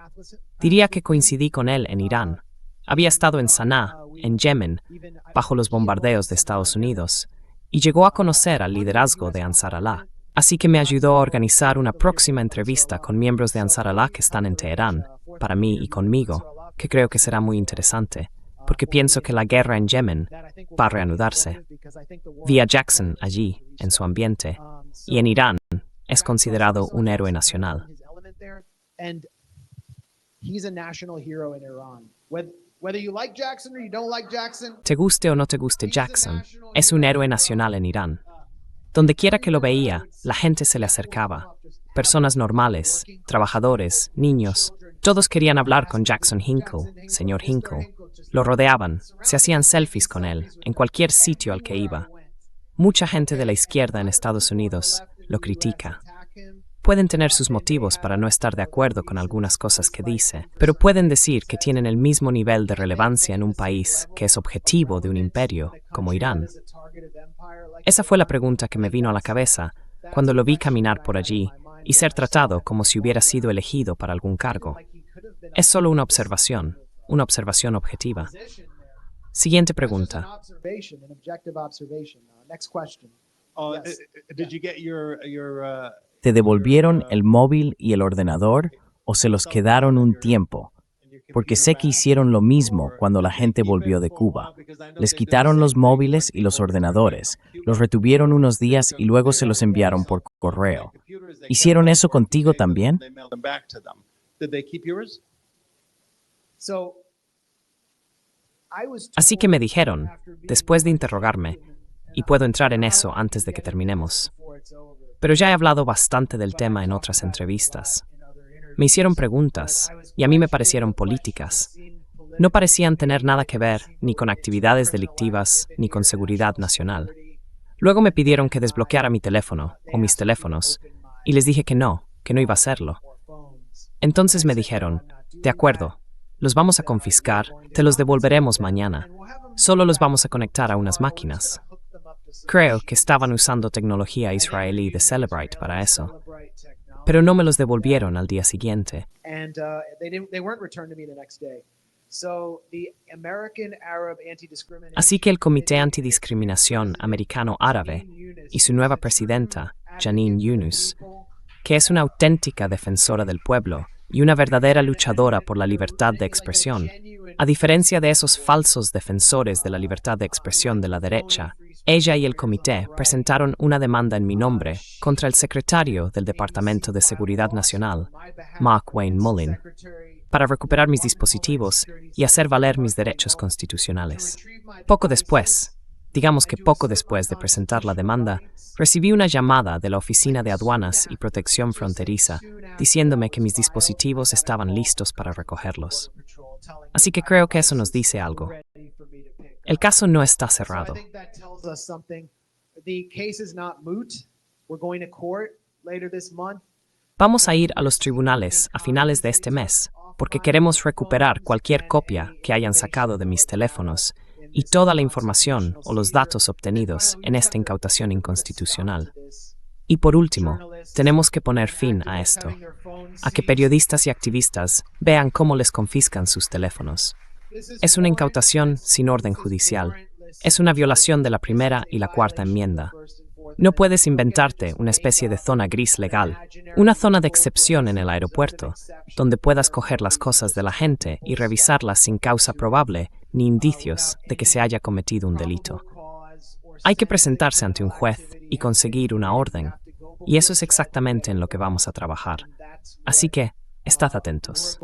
Diría que coincidí con él en Irán. Había estado en Saná, en Yemen, bajo los bombardeos de Estados Unidos, y llegó a conocer al liderazgo de Ansar Allah. Así que me ayudó a organizar una próxima entrevista con miembros de Ansar Allah que están en Teherán, para mí y conmigo, que creo que será muy interesante, porque pienso que la guerra en Yemen va a reanudarse. Vi a Jackson allí, en su ambiente, y en Irán es considerado un héroe nacional. Te guste o no te guste Jackson, es un héroe nacional en Irán. Donde quiera que lo veía, la gente se le acercaba. Personas normales, trabajadores, niños, todos querían hablar con Jackson Hinkle, señor Hinkle. Lo rodeaban, se hacían selfies con él, en cualquier sitio al que iba. Mucha gente de la izquierda en Estados Unidos lo critica. Pueden tener sus motivos para no estar de acuerdo con algunas cosas que dice, pero pueden decir que tienen el mismo nivel de relevancia en un país que es objetivo de un imperio, como Irán. Esa fue la pregunta que me vino a la cabeza cuando lo vi caminar por allí y ser tratado como si hubiera sido elegido para algún cargo. Es solo una observación objetiva. Siguiente pregunta. ¿Te devolvieron el móvil y el ordenador o se los quedaron un tiempo? Porque sé que hicieron lo mismo cuando la gente volvió de Cuba. Les quitaron los móviles y los ordenadores, los retuvieron unos días y luego se los enviaron por correo. ¿Hicieron eso contigo también? Así que me dijeron, después de interrogarme, y puedo entrar en eso antes de que terminemos. Pero ya he hablado bastante del tema en otras entrevistas. Me hicieron preguntas, y a mí me parecieron políticas. No parecían tener nada que ver ni con actividades delictivas ni con seguridad nacional. Luego me pidieron que desbloqueara mi teléfono, o mis teléfonos, y les dije que no iba a hacerlo. Entonces me dijeron, de acuerdo, los vamos a confiscar, te los devolveremos mañana. Solo los vamos a conectar a unas máquinas. Creo que estaban usando tecnología israelí de Cellebrite para eso. Pero no me los devolvieron al día siguiente. Así que el Comité Antidiscriminación Americano-Árabe y su nueva presidenta, Jeanine Yunus, que es una auténtica defensora del pueblo y una verdadera luchadora por la libertad de expresión, a diferencia de esos falsos defensores de la libertad de expresión de la derecha, ella y el comité presentaron una demanda en mi nombre contra el secretario del Departamento de Seguridad Nacional, Mark Wayne Mullin, para recuperar mis dispositivos y hacer valer mis derechos constitucionales. Poco después de presentar la demanda, recibí una llamada de la Oficina de Aduanas y Protección Fronteriza diciéndome que mis dispositivos estaban listos para recogerlos. Así que creo que eso nos dice algo. El caso no está cerrado. Vamos a ir a los tribunales a finales de este mes porque queremos recuperar cualquier copia que hayan sacado de mis teléfonos y toda la información o los datos obtenidos en esta incautación inconstitucional. Y por último, tenemos que poner fin a esto, a que periodistas y activistas vean cómo les confiscan sus teléfonos. Es una incautación sin orden judicial. Es una violación de la primera y la cuarta enmienda. No puedes inventarte una especie de zona gris legal, una zona de excepción en el aeropuerto, donde puedas coger las cosas de la gente y revisarlas sin causa probable ni indicios de que se haya cometido un delito. Hay que presentarse ante un juez y conseguir una orden, y eso es exactamente en lo que vamos a trabajar. Así que, estad atentos.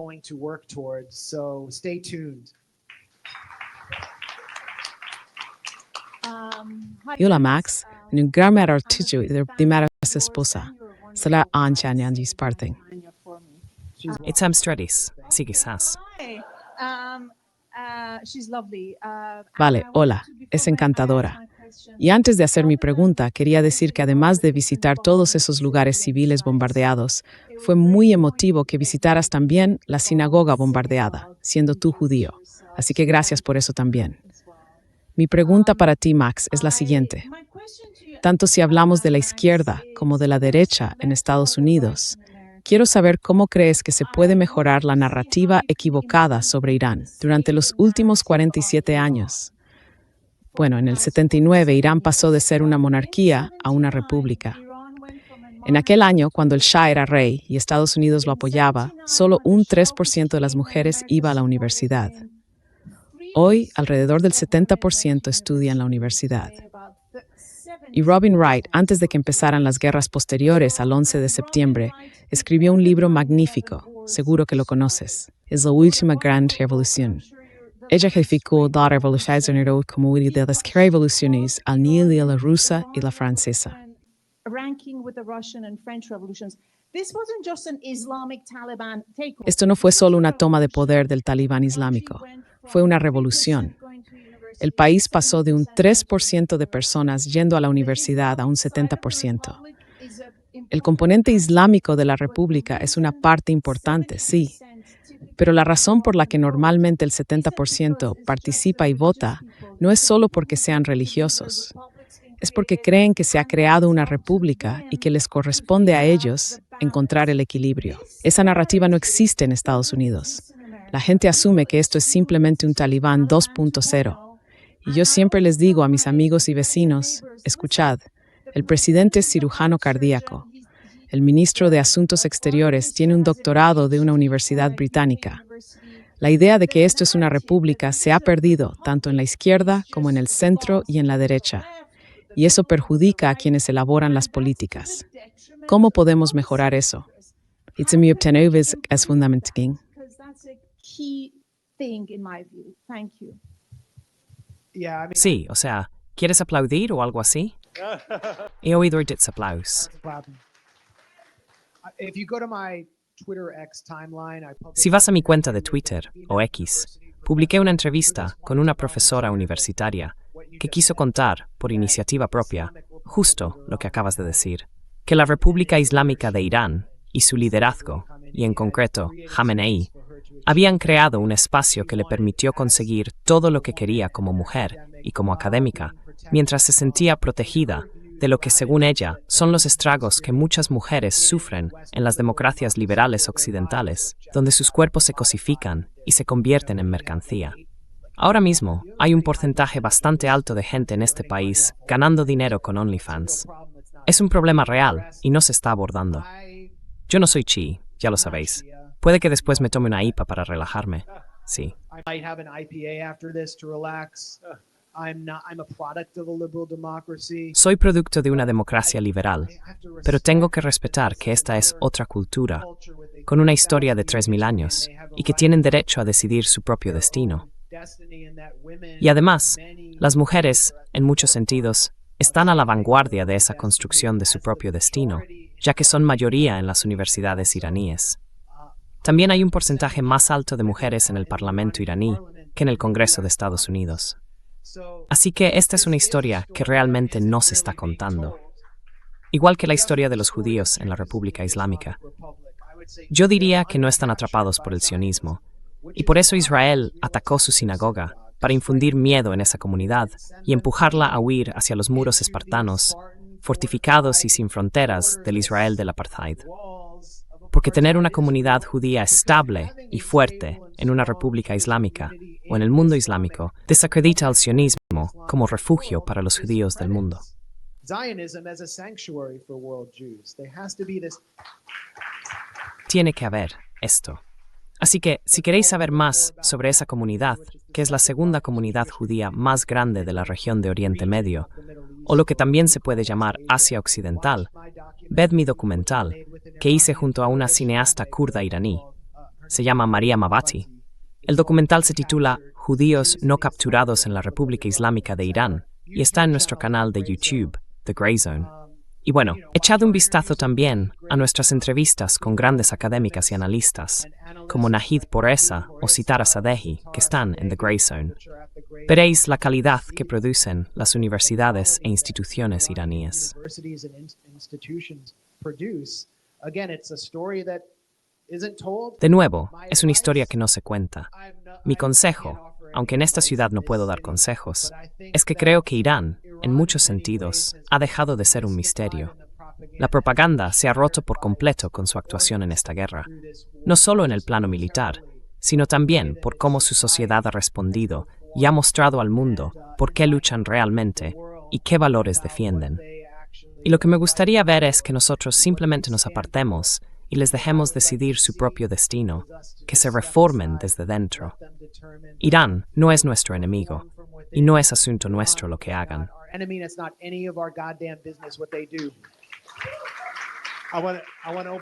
Hola Max, nu grammar artijo de mara esposa. Sala ancha nyanjis parting. It's Amstradis, sigisas. Vale, hola, es encantadora. Y antes de hacer mi pregunta, quería decir que además de visitar todos esos lugares civiles bombardeados, fue muy emotivo que visitaras también la sinagoga bombardeada, siendo tú judío. Así que gracias por eso también. Mi pregunta para ti, Max, es la siguiente. Tanto si hablamos de la izquierda como de la derecha en Estados Unidos, quiero saber cómo crees que se puede mejorar la narrativa equivocada sobre Irán durante los últimos 47 años. Bueno, en el 79 Irán pasó de ser una monarquía a una república. En aquel año, cuando el Shah era rey y Estados Unidos lo apoyaba, solo un 3% de las mujeres iba a la universidad. Hoy, alrededor del 70% estudia en la universidad. Y Robin Wright, antes de que empezaran las guerras posteriores al 11 de septiembre, escribió un libro magnífico, seguro que lo conoces. Es la última gran revolución. Ella calificó la revolución como una de las revoluciones al nivel de la rusa y la francesa. Esto no fue solo una toma de poder del talibán islámico, fue una revolución. El país pasó de un 3% de personas yendo a la universidad a un 70%. El componente islámico de la República es una parte importante, sí, pero la razón por la que normalmente el 70% participa y vota no es solo porque sean religiosos. Es porque creen que se ha creado una república y que les corresponde a ellos encontrar el equilibrio. Esa narrativa no existe en Estados Unidos. La gente asume que esto es simplemente un Talibán 2.0. Y yo siempre les digo a mis amigos y vecinos, escuchad, el presidente es cirujano cardíaco. El ministro de Asuntos Exteriores tiene un doctorado de una universidad británica. La idea de que esto es una república se ha perdido tanto en la izquierda como en el centro y en la derecha. Y eso perjudica a quienes elaboran las políticas. ¿Cómo podemos mejorar eso? Itzumi obtenuves es fundamental. Sí, o sea, ¿quieres aplaudir o algo así? He oído its aplausos. If you go to my Twitter X timeline, Si vas a mi cuenta de Twitter, o X, publiqué una entrevista con una profesora universitaria que quiso contar, por iniciativa propia, justo lo que acabas de decir, que la República Islámica de Irán y su liderazgo, y en concreto Jamenei, habían creado un espacio que le permitió conseguir todo lo que quería como mujer y como académica, mientras se sentía protegida de lo que, según ella, son los estragos que muchas mujeres sufren en las democracias liberales occidentales, donde sus cuerpos se cosifican y se convierten en mercancía. Ahora mismo, hay un porcentaje bastante alto de gente en este país ganando dinero con OnlyFans. Es un problema real y no se está abordando. Yo no soy chi, ya lo sabéis. Puede que después me tome una IPA para relajarme. Sí. I might have an IPA after this to relax. I'm a product of a liberal democracy. Soy producto de una democracia liberal, pero tengo que respetar que esta es otra cultura, con una historia de 3000 años, y que tienen derecho a decidir su propio destino. Y además, las mujeres, en muchos sentidos, están a la vanguardia de esa construcción de su propio destino, ya que son mayoría en las universidades iraníes. También hay un porcentaje más alto de mujeres en el Parlamento iraní que en el Congreso de Estados Unidos. Así que esta es una historia que realmente no se está contando. Igual que la historia de los judíos en la República Islámica. Yo diría que no están atrapados por el sionismo, y por eso Israel atacó su sinagoga, para infundir miedo en esa comunidad y empujarla a huir hacia los muros espartanos, fortificados y sin fronteras del Israel del apartheid. Porque tener una comunidad judía estable y fuerte en una república islámica o en el mundo islámico desacredita al sionismo como refugio para los judíos del mundo. Tiene que haber esto. Así que, si queréis saber más sobre esa comunidad, que es la segunda comunidad judía más grande de la región de Oriente Medio, o lo que también se puede llamar Asia Occidental, ved mi documental, que hice junto a una cineasta kurda iraní. Se llama Maria Mabati. El documental se titula Judíos no capturados en la República Islámica de Irán y está en nuestro canal de YouTube, The Grey Zone. Y bueno, echad un vistazo también a nuestras entrevistas con grandes académicas y analistas, como Nahid Poresa o Sitara Sadehi, que están en The Grey Zone. Veréis la calidad que producen las universidades e instituciones iraníes. De nuevo, es una historia que no se cuenta. Mi consejo, aunque en esta ciudad no puedo dar consejos, es que creo que Irán, en muchos sentidos, ha dejado de ser un misterio. La propaganda se ha roto por completo con su actuación en esta guerra, no solo en el plano militar, sino también por cómo su sociedad ha respondido y ha mostrado al mundo por qué luchan realmente y qué valores defienden. Y lo que me gustaría ver es que nosotros simplemente nos apartemos y les dejemos decidir su propio destino, que se reformen desde dentro. Irán no es nuestro enemigo, y no es asunto nuestro lo que hagan.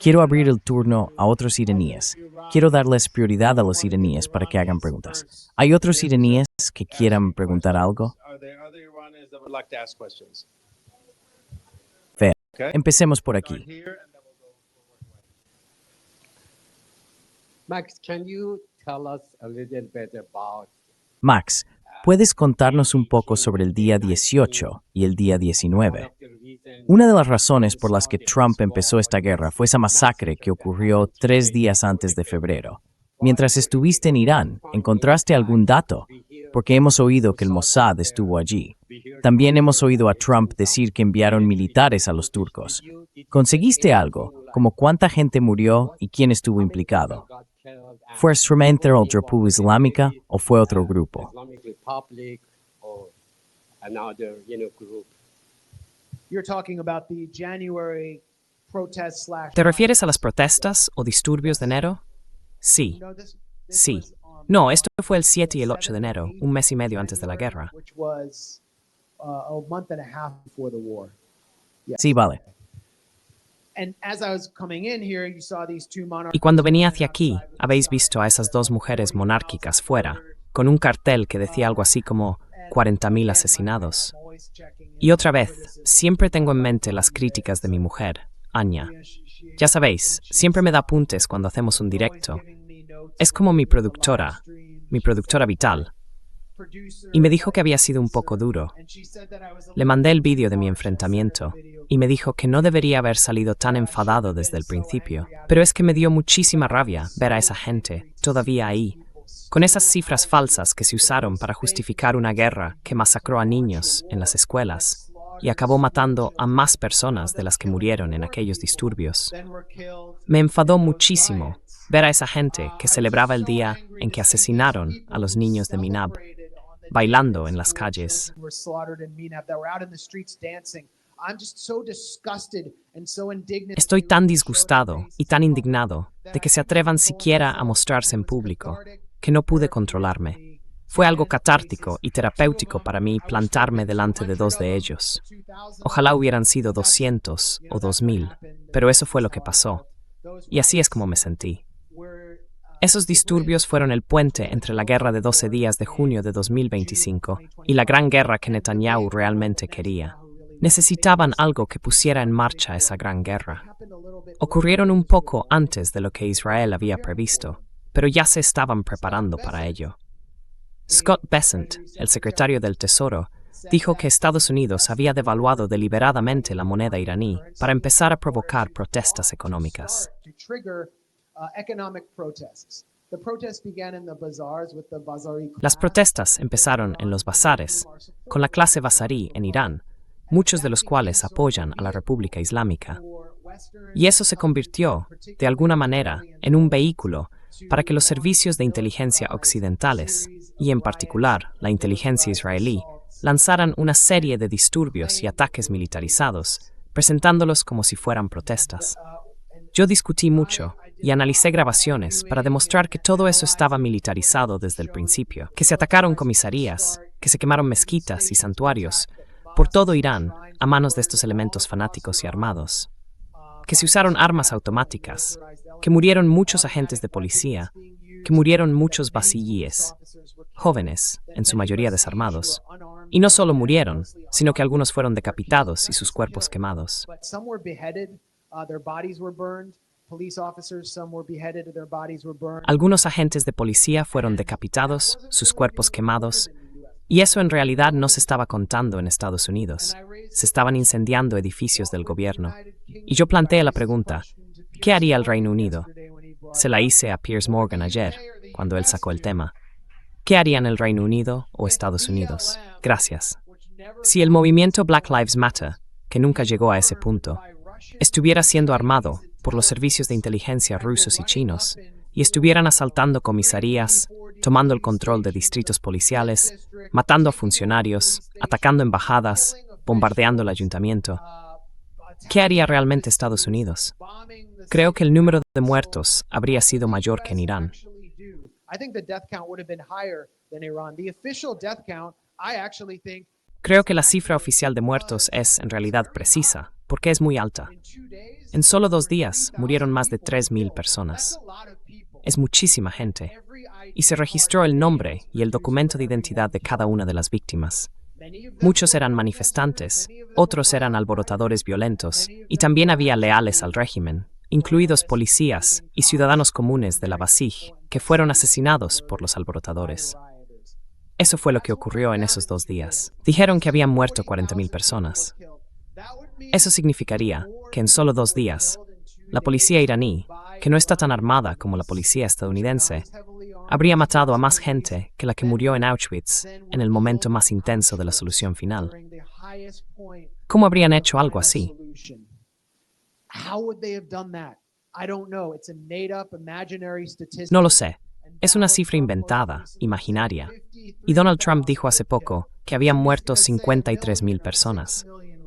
Quiero abrir el turno a otros iraníes. Quiero darles prioridad a los iraníes para que hagan preguntas. ¿Hay otros iraníes que quieran preguntar algo? Empecemos por aquí. Max, can you tell us a little bit about Max, ¿Puedes contarnos un poco sobre el día 18 y el día 19? Una de las razones por las que Trump empezó esta guerra fue esa masacre que ocurrió 3 días antes de febrero. Mientras estuviste en Irán, ¿encontraste algún dato? Porque hemos oído que el Mossad estuvo allí. También hemos oído a Trump decir que enviaron militares a los turcos. ¿Conseguiste algo? ¿Como cuánta gente murió y quién estuvo implicado? ¿Fue Instrumental República Islámica o fue otro grupo? ¿Te refieres a las protestas o disturbios de enero? Sí. Sí. No, esto fue el 7 y el 8 de enero, un mes y medio antes de la guerra. Sí, vale. Y cuando venía hacia aquí, habéis visto a esas 2 mujeres monárquicas fuera, con un cartel que decía algo así como 40.000 asesinados. Y otra vez, siempre tengo en mente las críticas de mi mujer, Anya. Ya sabéis, siempre me da apuntes cuando hacemos un directo. Es como mi productora vital. Y me dijo que había sido un poco duro. Le mandé el vídeo de mi enfrentamiento y me dijo que no debería haber salido tan enfadado desde el principio. Pero es que me dio muchísima rabia ver a esa gente todavía ahí, con esas cifras falsas que se usaron para justificar una guerra que masacró a niños en las escuelas y acabó matando a más personas de las que murieron en aquellos disturbios. Me enfadó muchísimo ver a esa gente que celebraba el día en que asesinaron a los niños de Minab, bailando en las calles. Estoy tan disgustado y tan indignado de que se atrevan siquiera a mostrarse en público, que no pude controlarme. Fue algo catártico y terapéutico para mí plantarme delante de 2 de ellos. Ojalá hubieran sido 200 o 2000, pero eso fue lo que pasó. Y así es como me sentí. Esos disturbios fueron el puente entre la guerra de 12 días de junio de 2025 y la gran guerra que Netanyahu realmente quería. Necesitaban algo que pusiera en marcha esa gran guerra. Ocurrieron un poco antes de lo que Israel había previsto, pero ya se estaban preparando para ello. Scott Bessent, el secretario del Tesoro, dijo que Estados Unidos había devaluado deliberadamente la moneda iraní para empezar a provocar protestas económicas. Las protestas empezaron en los bazares, con la clase bazarí en Irán, muchos de los cuales apoyan a la República Islámica. Y eso se convirtió, de alguna manera, en un vehículo para que los servicios de inteligencia occidentales, y en particular la inteligencia israelí, lanzaran una serie de disturbios y ataques militarizados, presentándolos como si fueran protestas. Yo discutí mucho y analicé grabaciones para demostrar que todo eso estaba militarizado desde el principio, que se atacaron comisarías, que se quemaron mezquitas y santuarios por todo Irán a manos de estos elementos fanáticos y armados, que se usaron armas automáticas, que murieron muchos agentes de policía, que murieron muchos basillíes, jóvenes, en su mayoría desarmados. Y no solo murieron, sino que algunos fueron decapitados y sus cuerpos quemados. Algunos agentes de policía fueron decapitados, sus cuerpos quemados, y eso en realidad no se estaba contando en Estados Unidos. Se estaban incendiando edificios del gobierno. Y yo planteé la pregunta, ¿qué haría el Reino Unido? Se la hice a Piers Morgan ayer, cuando él sacó el tema. ¿Qué harían el Reino Unido o Estados Unidos? Gracias. Si el movimiento Black Lives Matter, que nunca llegó a ese punto, estuviera siendo armado por los servicios de inteligencia rusos y chinos, y estuvieran asaltando comisarías, tomando el control de distritos policiales, matando a funcionarios, atacando embajadas, bombardeando el ayuntamiento, ¿qué haría realmente Estados Unidos? Creo que el número de muertos habría sido mayor que en Irán. Creo que la cifra oficial de muertos es, en realidad, precisa, porque es muy alta. En solo 2 días murieron más de 3.000 personas. Es muchísima gente. Y se registró el nombre y el documento de identidad de cada una de las víctimas. Muchos eran manifestantes, otros eran alborotadores violentos, y también había leales al régimen, incluidos policías y ciudadanos comunes de la Basij, que fueron asesinados por los alborotadores. Eso fue lo que ocurrió en esos 2 días. Dijeron que habían muerto 40.000 personas. Eso significaría que en solo 2 días, la policía iraní, que no está tan armada como la policía estadounidense, habría matado a más gente que la que murió en Auschwitz en el momento más intenso de la solución final. ¿Cómo habrían hecho algo así? No lo sé. Es una cifra inventada, imaginaria. Y Donald Trump dijo hace poco que habían muerto 53.000 personas.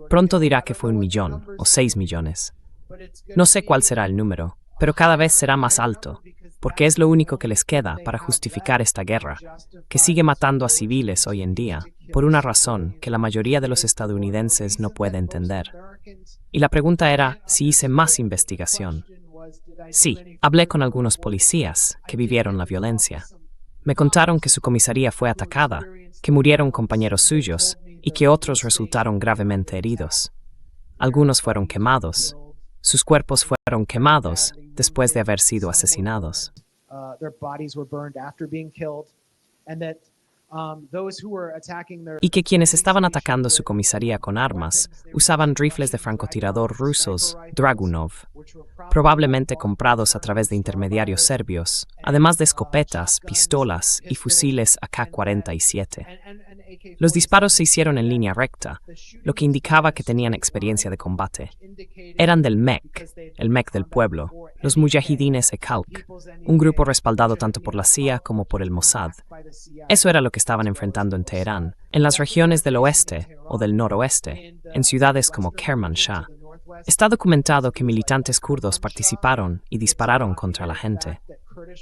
Pronto dirá que fue 1 millón o 6 millones. No sé cuál será el número, pero cada vez será más alto, porque es lo único que les queda para justificar esta guerra, que sigue matando a civiles hoy en día, por una razón que la mayoría de los estadounidenses no puede entender. Y la pregunta era si hice más investigación. Sí, hablé con algunos policías que vivieron la violencia. Me contaron que su comisaría fue atacada, que murieron compañeros suyos y que otros resultaron gravemente heridos. Algunos fueron quemados. Sus cuerpos fueron quemados después de haber sido asesinados. Y que quienes estaban atacando su comisaría con armas usaban rifles de francotirador rusos Dragunov, probablemente comprados a través de intermediarios serbios, además de escopetas, pistolas y fusiles AK-47. Los disparos se hicieron en línea recta, lo que indicaba que tenían experiencia de combate. Eran del MEK, el MEK del pueblo, los mujahidines Ekalk, un grupo respaldado tanto por la CIA como por el Mossad. Eso era lo que estaban enfrentando en Teherán, en las regiones del oeste o del noroeste, en ciudades como Kermanshah. Está documentado que militantes kurdos participaron y dispararon contra la gente.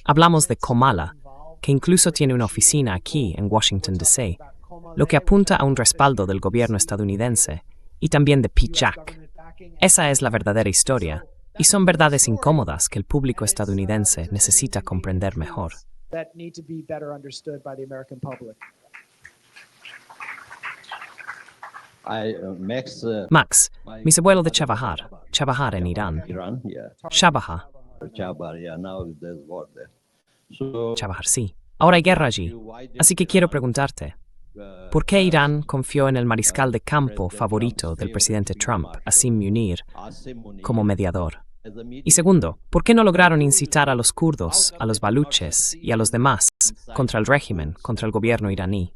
Hablamos de Komala, que incluso tiene una oficina aquí en Washington, D.C., lo que apunta a un respaldo del gobierno estadounidense, y también de Pete Jack. Esa es la verdadera historia, y son verdades incómodas que el público estadounidense necesita comprender mejor. Max, bisabuelo de Chabahar en Irán. Shabahar. Chabahar, sí. Ahora hay guerra allí, así que quiero preguntarte, ¿por qué Irán confió en el mariscal de campo favorito del presidente Trump, Asim Munir, como mediador? Y segundo, ¿por qué no lograron incitar a los kurdos, a los baluches y a los demás contra el régimen, contra el gobierno iraní?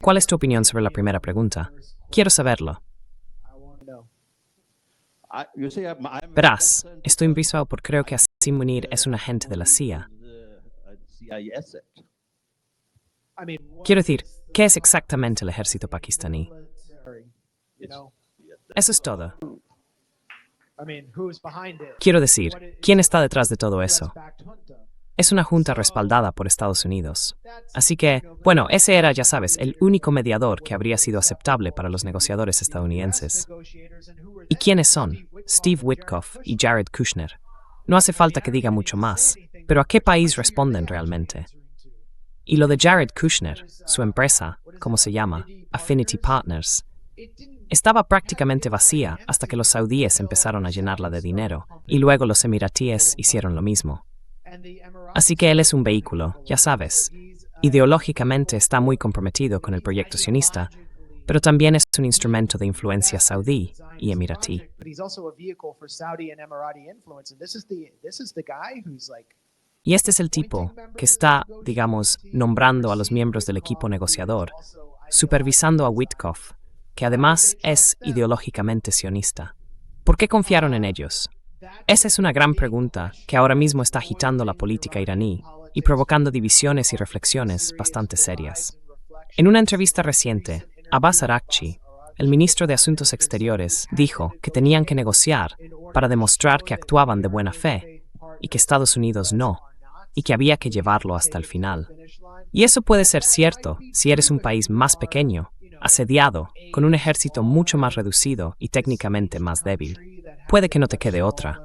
¿Cuál es tu opinión sobre la primera pregunta? Quiero saberlo. Verás, estoy impresionado porque creo que Asim Munir es un agente de la CIA. Quiero decir, ¿qué es exactamente el ejército pakistaní? Eso es todo. Quiero decir, ¿quién está detrás de todo eso? Es una junta respaldada por Estados Unidos. Así que, bueno, ese era, ya sabes, el único mediador que habría sido aceptable para los negociadores estadounidenses. ¿Y quiénes son? Steve Witkoff y Jared Kushner. No hace falta que diga mucho más, pero ¿a qué país responden realmente? Y lo de Jared Kushner, su empresa, ¿cómo se llama? Affinity Partners, estaba prácticamente vacía hasta que los saudíes empezaron a llenarla de dinero, y luego los emiratíes hicieron lo mismo. Así que él es un vehículo, ya sabes. Ideológicamente está muy comprometido con el proyecto sionista, pero también es un instrumento de influencia saudí y emiratí. Y este es el tipo que está, digamos, nombrando a los miembros del equipo negociador, supervisando a Witkoff, que además es ideológicamente sionista. ¿Por qué confiaron en ellos? Esa es una gran pregunta que ahora mismo está agitando la política iraní y provocando divisiones y reflexiones bastante serias. En una entrevista reciente, Abbas Araghchi, el ministro de Asuntos Exteriores, dijo que tenían que negociar para demostrar que actuaban de buena fe y que Estados Unidos no, y que había que llevarlo hasta el final. Y eso puede ser cierto si eres un país más pequeño, asediado, con un ejército mucho más reducido y técnicamente más débil. Puede que no te quede otra.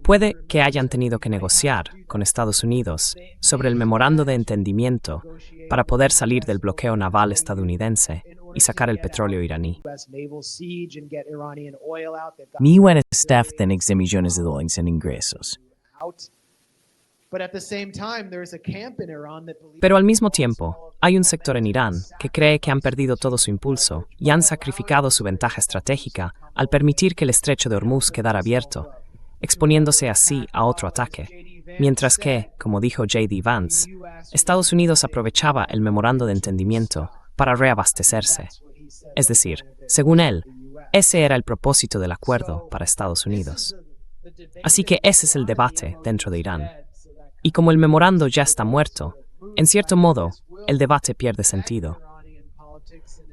Puede que hayan tenido que negociar con Estados Unidos sobre el memorando de entendimiento para poder salir del bloqueo naval estadounidense y sacar el petróleo iraní. Mi UN staff tiene $6 millones en ingresos. But at the same time, there's a camp in Iran that believes Pero al mismo tiempo, hay un sector en Irán que cree que han perdido todo su impulso y han sacrificado su ventaja estratégica al permitir que el estrecho de Hormuz quedara abierto, exponiéndose así a otro ataque, mientras que, como dijo J.D. Vance, Estados Unidos aprovechaba el memorando de entendimiento para reabastecerse. Es decir, según él, ese era el propósito del acuerdo para Estados Unidos. Así que ese es el debate dentro de Irán. Y como el memorando ya está muerto, en cierto modo, el debate pierde sentido.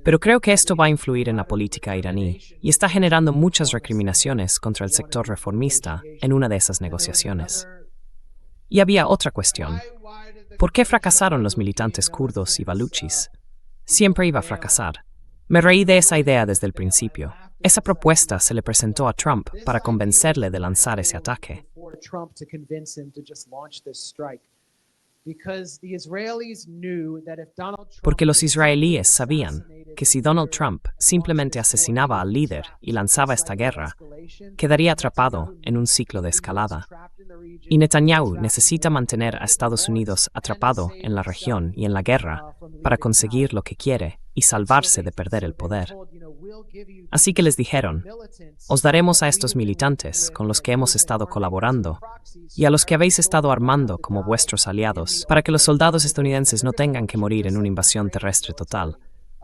Pero creo que esto va a influir en la política iraní y está generando muchas recriminaciones contra el sector reformista en una de esas negociaciones. Y había otra cuestión. ¿Por qué fracasaron los militantes kurdos y baluchis? Siempre iba a fracasar. Me reí de esa idea desde el principio. Esa propuesta se le presentó a Trump para convencerle de lanzar ese ataque. for Trump to convince him to just launch this strike. Because the Israelis knew that if Donald Trump Porque los israelíes sabían que si Donald Trump simplemente asesinaba al líder y lanzaba esta guerra, quedaría atrapado en un ciclo de escalada. Y Netanyahu necesita mantener a Estados Unidos atrapado en la región y en la guerra para conseguir lo que quiere y salvarse de perder el poder. Así que les dijeron, os daremos a estos militantes con los que hemos estado colaborando y a los que habéis estado armando como vuestros aliados para que los soldados estadounidenses no tengan que morir en una invasión terrestre total.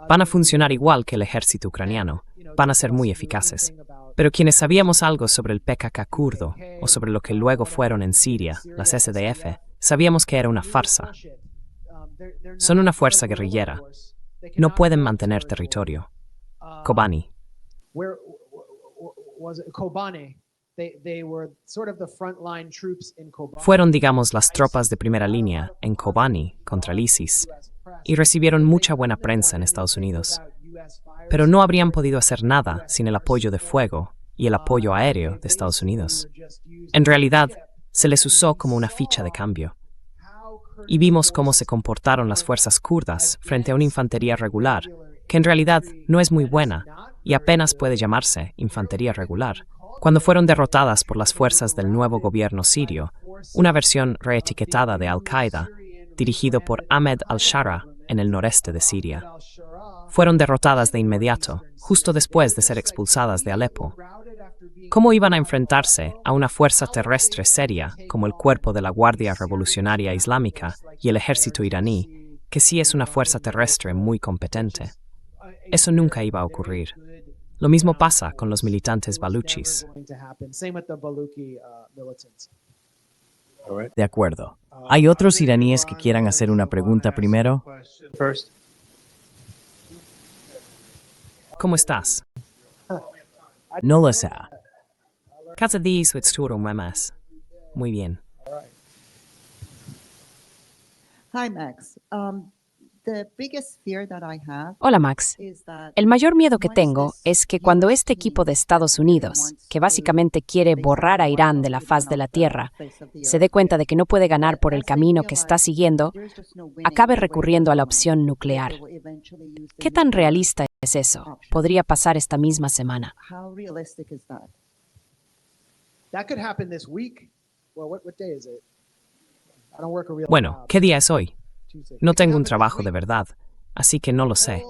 Van a funcionar igual que el ejército ucraniano, van a ser muy eficaces. Pero quienes sabíamos algo sobre el PKK kurdo o sobre lo que luego fueron en Siria, las SDF, sabíamos que era una farsa. Son una fuerza guerrillera. No pueden mantener territorio. Kobani. where was it? Kobane. They were sort of the frontline troops in Kobane. Fueron, digamos, las tropas de primera línea en Kobani contra el ISIS y recibieron mucha buena prensa en Estados Unidos. Pero no habrían podido hacer nada sin el apoyo de fuego y el apoyo aéreo de Estados Unidos. En realidad, se les usó como una ficha de cambio. Y vimos cómo se comportaron las fuerzas kurdas frente a una infantería regular, que en realidad no es muy buena y apenas puede llamarse infantería regular, cuando fueron derrotadas por las fuerzas del nuevo gobierno sirio, una versión reetiquetada de Al-Qaeda, dirigido por Ahmed al-Shara en el noreste de Siria. Fueron derrotadas de inmediato, justo después de ser expulsadas de Alepo. ¿Cómo iban a enfrentarse a una fuerza terrestre seria como el Cuerpo de la Guardia Revolucionaria Islámica y el ejército iraní, que sí es una fuerza terrestre muy competente? Eso nunca iba a ocurrir. Lo mismo pasa con los militantes baluchis. Same with the Baluchi militants. De acuerdo. ¿Hay otros iraníes que quieran hacer una pregunta primero? ¿Cómo estás? No lo sé. Casa dis with Sturo Memas. Muy bien. Hi, Max. The biggest fear that I have Hola Max. is that El mayor miedo que tengo es que cuando este equipo de Estados Unidos, que básicamente quiere borrar a Irán de la faz de la Tierra, se dé cuenta de que no puede ganar por el camino que está siguiendo, acabe recurriendo a la opción nuclear. ¿Qué tan realista es eso? Podría pasar esta misma semana. How realistic is that? That could happen this week. Well, what day is it? I don't work a real Bueno, job. ¿qué día es hoy? Tuesday. No tengo un trabajo de verdad, así que no lo sé.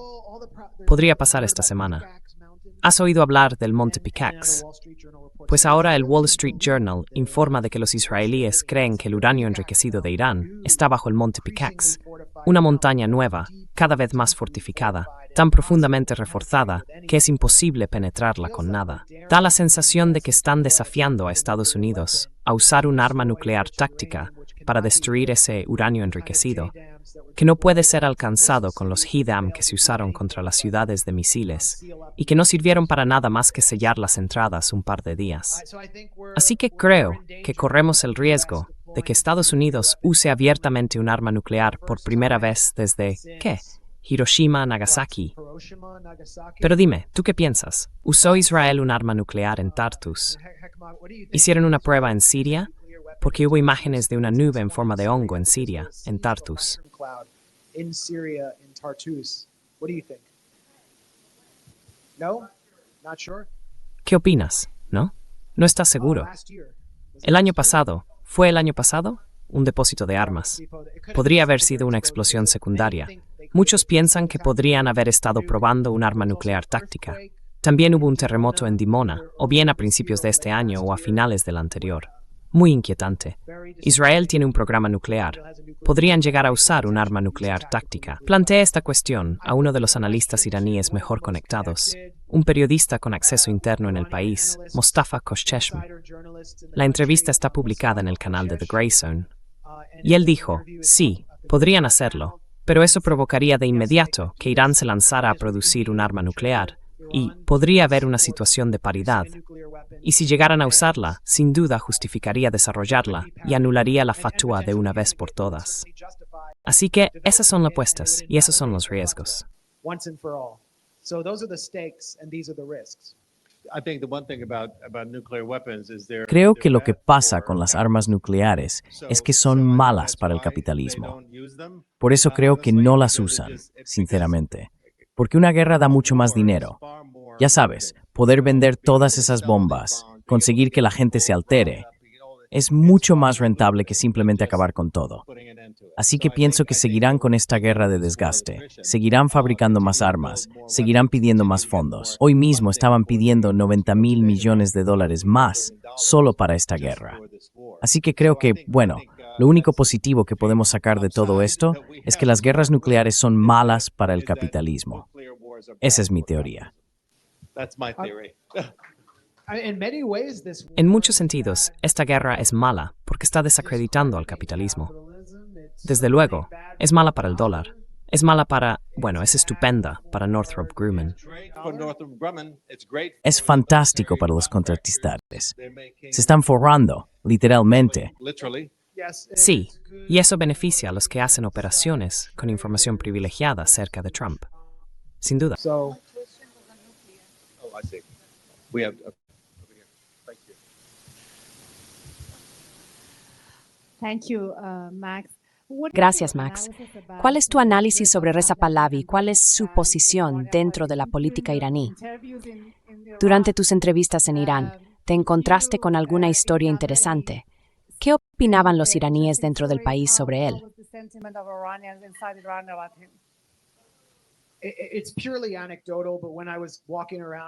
Podría pasar esta semana. ¿Has oído hablar del Monte Picax? Pues ahora el Wall Street Journal informa de que los israelíes creen que el uranio enriquecido de Irán está bajo el Monte Picax, una montaña nueva, cada vez más fortificada, tan profundamente reforzada que es imposible penetrarla con nada. Da la sensación de que están desafiando a Estados Unidos a usar un arma nuclear táctica para destruir ese uranio enriquecido, que no puede ser alcanzado con los HIDAM que se usaron contra las ciudades de misiles y que no sirvieron para nada más que sellar las entradas un par de días. Así que creo que corremos el riesgo de que Estados Unidos use abiertamente un arma nuclear por primera vez desde, ¿qué? Hiroshima, Nagasaki. Pero dime, ¿tú qué piensas? ¿Usó Israel un arma nuclear en Tartus? ¿Hicieron una prueba en Siria? Porque hubo imágenes de una nube en forma de hongo en Siria, en Tartus. Cloud in Syria, in Tartus. What do you think? No? Not sure? ¿Qué opinas? ¿No? No estás seguro. Last year. ¿El año pasado? ¿Fue el año pasado? un depósito de armas. Podría haber sido una explosión secundaria. Muchos piensan que podrían haber estado probando un arma nuclear táctica. También hubo un terremoto en Dimona, o bien a principios de este año o a finales del anterior. Muy inquietante. Israel tiene un programa nuclear. Podrían llegar a usar un arma nuclear táctica. Planteé esta cuestión a uno de los analistas iraníes mejor conectados, un periodista con acceso interno en el país, Mostafa Koshcheshm. La entrevista está publicada en el canal de The Grey Zone. Y él dijo, sí, podrían hacerlo, pero eso provocaría de inmediato que Irán se lanzara a producir un arma nuclear, y podría haber una situación de paridad. Y si llegaran a usarla, sin duda justificaría desarrollarla y anularía la fatwa de una vez por todas. Así que esas son las apuestas y esos son los riesgos. Creo que lo que pasa con las armas nucleares es que son malas para el capitalismo. Por eso creo que no las usan, sinceramente. Porque una guerra da mucho más dinero. Ya sabes, poder vender todas esas bombas, conseguir que la gente se altere, es mucho más rentable que simplemente acabar con todo. Así que pienso que seguirán con esta guerra de desgaste, seguirán fabricando más armas, seguirán pidiendo más fondos. Hoy mismo estaban pidiendo $90,000 millones más solo para esta guerra. Así que creo que, bueno, lo único positivo que podemos sacar de todo esto es que las guerras nucleares son malas para el capitalismo. Esa es mi teoría. En muchos sentidos, esta guerra es mala porque está desacreditando al capitalismo. Desde luego, es mala para el dólar. Es mala para, bueno, es estupenda para Northrop Grumman. Es fantástico para los contratistas. Se están forrando, literalmente. Sí, y eso beneficia a los que hacen operaciones con información privilegiada cerca de Trump. Sin duda. Gracias, Max. ¿Cuál es tu análisis sobre Reza Pahlavi? ¿Cuál es su posición dentro de la política iraní? Durante tus entrevistas en Irán, ¿te encontraste con alguna historia interesante? ¿Qué opinaban los iraníes dentro del país sobre él?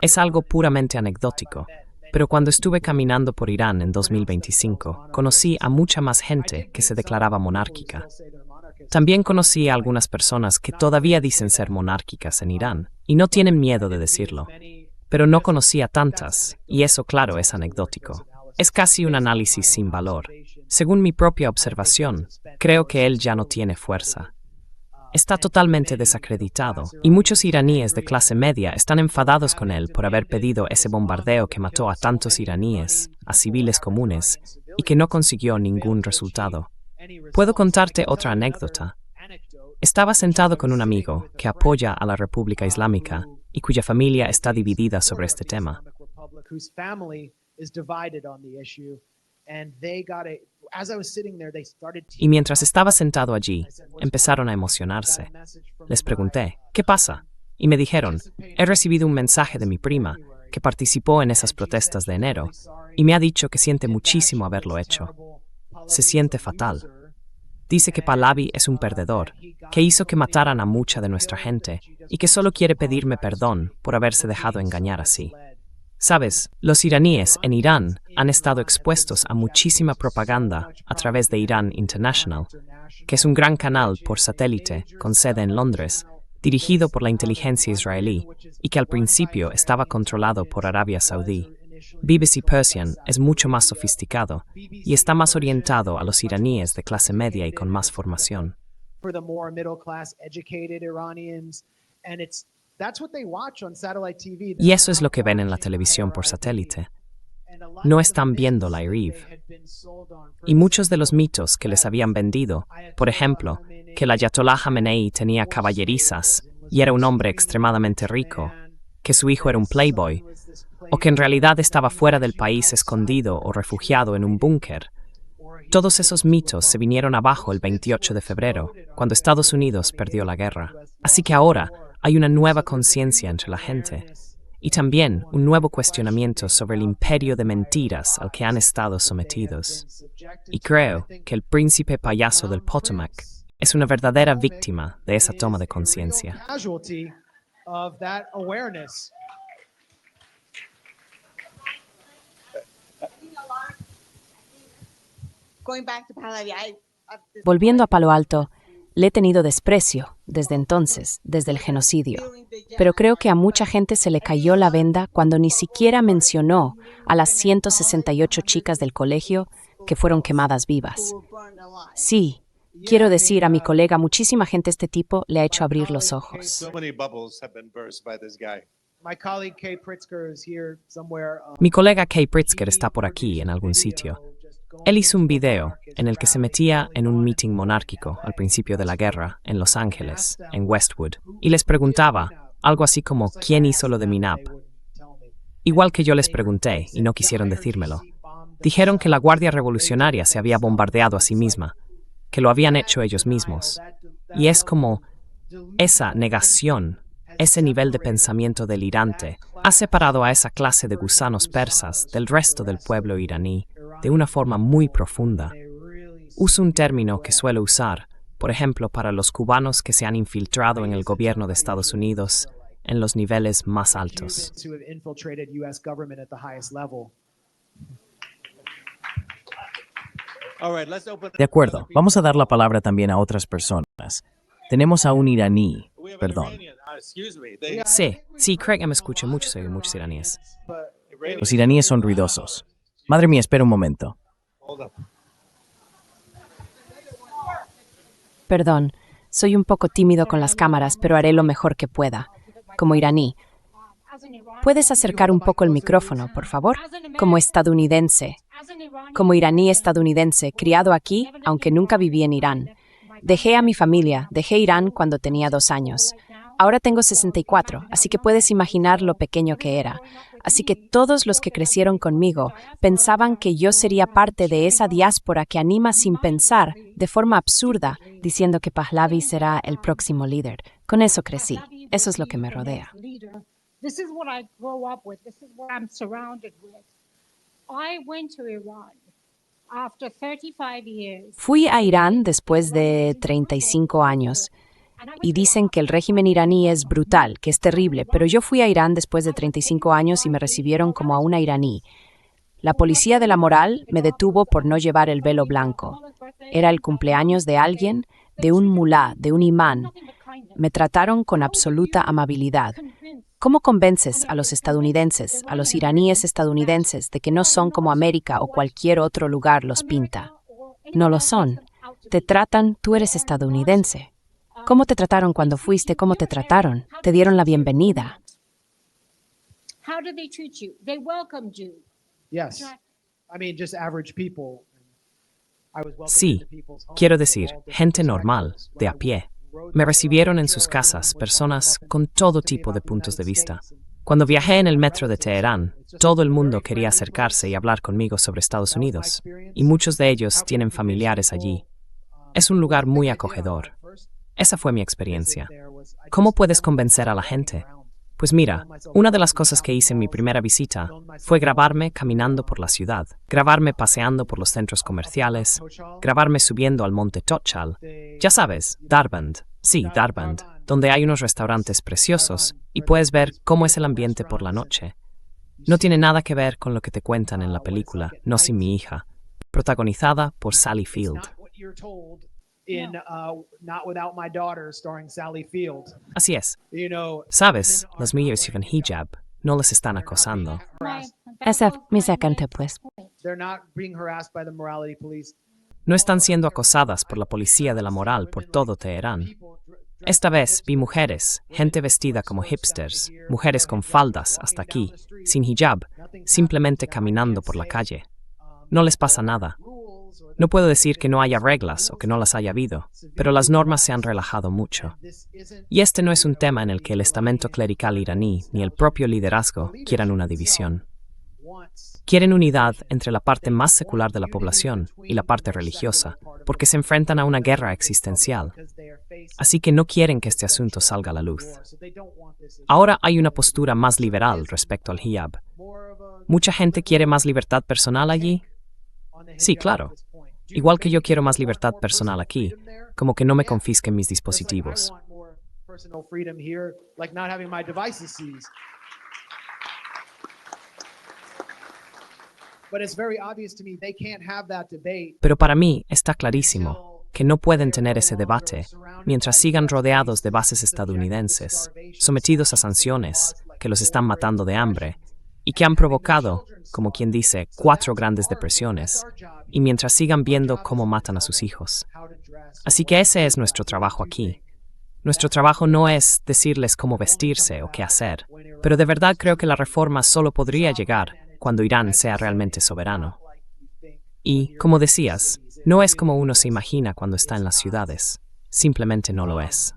Es algo puramente anecdótico, pero cuando estuve caminando por Irán en 2025, conocí a mucha más gente que se declaraba monárquica. También conocí a algunas personas que todavía dicen ser monárquicas en Irán y no tienen miedo de decirlo, pero no conocí a tantas, y eso, claro, es anecdótico. Es casi un análisis sin valor. Según mi propia observación, creo que él ya no tiene fuerza. Está totalmente desacreditado, y muchos iraníes de clase media están enfadados con él por haber pedido ese bombardeo que mató a tantos iraníes, a civiles comunes, y que no consiguió ningún resultado. Puedo contarte otra anécdota. Estaba sentado con un amigo que apoya a la República Islámica y cuya familia está dividida sobre este tema. Y mientras estaba sentado allí, empezaron a emocionarse. Les pregunté, ¿qué pasa? Y me dijeron, he recibido un mensaje de mi prima, que participó en esas protestas de enero, y me ha dicho que siente muchísimo haberlo hecho. Se siente fatal. Dice que Pahlavi es un perdedor, que hizo que mataran a mucha de nuestra gente, y que solo quiere pedirme perdón por haberse dejado engañar así. Sabes, los iraníes en Irán han estado expuestos a muchísima propaganda a través de Iran International, que es un gran canal por satélite con sede en Londres, dirigido por la inteligencia israelí y que al principio estaba controlado por Arabia Saudí. BBC Persian es mucho más sofisticado y está más orientado a los iraníes de clase media y con más formación. Y eso es lo que ven en la televisión por satélite. No están viendo la IRIV. Y muchos de los mitos que les habían vendido, por ejemplo, que el Ayatollah Jamenei tenía caballerizas y era un hombre extremadamente rico, que su hijo era un playboy, o que en realidad estaba fuera del país escondido o refugiado en un búnker. Todos esos mitos se vinieron abajo el 28 de febrero, cuando Estados Unidos perdió la guerra. Así que ahora hay una nueva conciencia entre la gente. y también un nuevo cuestionamiento sobre el imperio de mentiras al que han estado sometidos. Y creo que el príncipe payaso del Potomac es una verdadera víctima de esa toma de conciencia. Volviendo a Palo Alto, le he tenido desprecio desde entonces, desde el genocidio. Pero creo que a mucha gente se le cayó la venda cuando ni siquiera mencionó a las 168 chicas del colegio que fueron quemadas vivas. Sí, quiero decir a mi colega, muchísima gente este tipo le ha hecho abrir los ojos. Mi colega Kay Pritzker está por aquí, en algún sitio. Él hizo un video en el que se metía en un meeting monárquico al principio de la guerra en Los Ángeles, en Westwood, y les preguntaba algo así como ¿quién hizo lo de Minab? Igual que yo les pregunté y no quisieron decírmelo. Dijeron que la Guardia Revolucionaria se había bombardeado a sí misma, que lo habían hecho ellos mismos. Y es como esa negación, ese nivel de pensamiento delirante, ha separado a esa clase de gusanos persas del resto del pueblo iraní de una forma muy profunda. Uso un término que suelo usar, por ejemplo, para los cubanos que se han infiltrado en el gobierno de Estados Unidos en los niveles más altos. De acuerdo, vamos a dar la palabra también a otras personas. Tenemos a un iraní, perdón. Sí, Craig me escucha muchos iraníes. Los iraníes son ruidosos. Madre mía, espera un momento. Perdón, soy un poco tímido con las cámaras, pero haré lo mejor que pueda. Como iraní. ¿Puedes acercar un poco el micrófono, por favor? Como estadounidense. Como iraní estadounidense, criado aquí, aunque nunca viví en Irán. Dejé a mi familia, dejé Irán cuando tenía 2 años. Ahora tengo 64, así que puedes imaginar lo pequeño que era. Así que todos los que crecieron conmigo pensaban que yo sería parte de esa diáspora que anima sin pensar, de forma absurda, diciendo que Pahlavi será el próximo líder. Con eso crecí. Eso es lo que me rodea. Fui a Irán después de 35 años. Y dicen que el régimen iraní es brutal, que es terrible, pero yo fui a Irán después de 35 años y me recibieron como a una iraní. La policía de la moral me detuvo por no llevar el velo blanco. Era el cumpleaños de alguien, de un mulá, de un imán. Me trataron con absoluta amabilidad. ¿Cómo convences a los estadounidenses, a los iraníes estadounidenses, de que no son como América o cualquier otro lugar los pinta? No lo son. Te tratan, tú eres estadounidense. ¿Cómo te trataron cuando fuiste? ¿Cómo te trataron? Te dieron la bienvenida. Sí, quiero decir, gente normal, de a pie. Me recibieron en sus casas personas con todo tipo de puntos de vista. Cuando viajé en el metro de Teherán, todo el mundo quería acercarse y hablar conmigo sobre Estados Unidos, y muchos de ellos tienen familiares allí. Es un lugar muy acogedor. Esa fue mi experiencia. ¿Cómo puedes convencer a la gente? Pues mira, una de las cosas que hice en mi primera visita fue grabarme caminando por la ciudad, grabarme paseando por los centros comerciales, grabarme subiendo al monte Tochal. Ya sabes, Darband. Sí, Darband, donde hay unos restaurantes preciosos y puedes ver cómo es el ambiente por la noche. No tiene nada que ver con lo que te cuentan en la película No sin mi hija, protagonizada por Sally Field. Así es. Sabes, las mujeres llevan hijab, no les están acosando. Esa mi sacante, pues. No están siendo acosadas por la policía de la moral por todo Teherán. Esta vez vi mujeres, gente vestida como hipsters, mujeres con faldas hasta aquí, sin hijab, simplemente caminando por la calle. No les pasa nada. No puedo decir que no haya reglas o que no las haya habido, pero las normas se han relajado mucho. Y este no es un tema en el que el estamento clerical iraní ni el propio liderazgo quieran una división. Quieren unidad entre la parte más secular de la población y la parte religiosa, porque se enfrentan a una guerra existencial. Así que no quieren que este asunto salga a la luz. Ahora hay una postura más liberal respecto al hijab. ¿Mucha gente quiere más libertad personal allí? Sí, claro. Igual que yo quiero más libertad personal aquí, como que no me confisquen mis dispositivos. Pero para mí está clarísimo que no pueden tener ese debate mientras sigan rodeados de bases estadounidenses, sometidos a sanciones que los están matando de hambre y que han provocado, como quien dice, 4 grandes depresiones, y mientras sigan viendo cómo matan a sus hijos. Así que ese es nuestro trabajo aquí. Nuestro trabajo no es decirles cómo vestirse o qué hacer, pero de verdad creo que la reforma solo podría llegar cuando Irán sea realmente soberano. Y, como decías, no es como uno se imagina cuando está en las ciudades. Simplemente no lo es.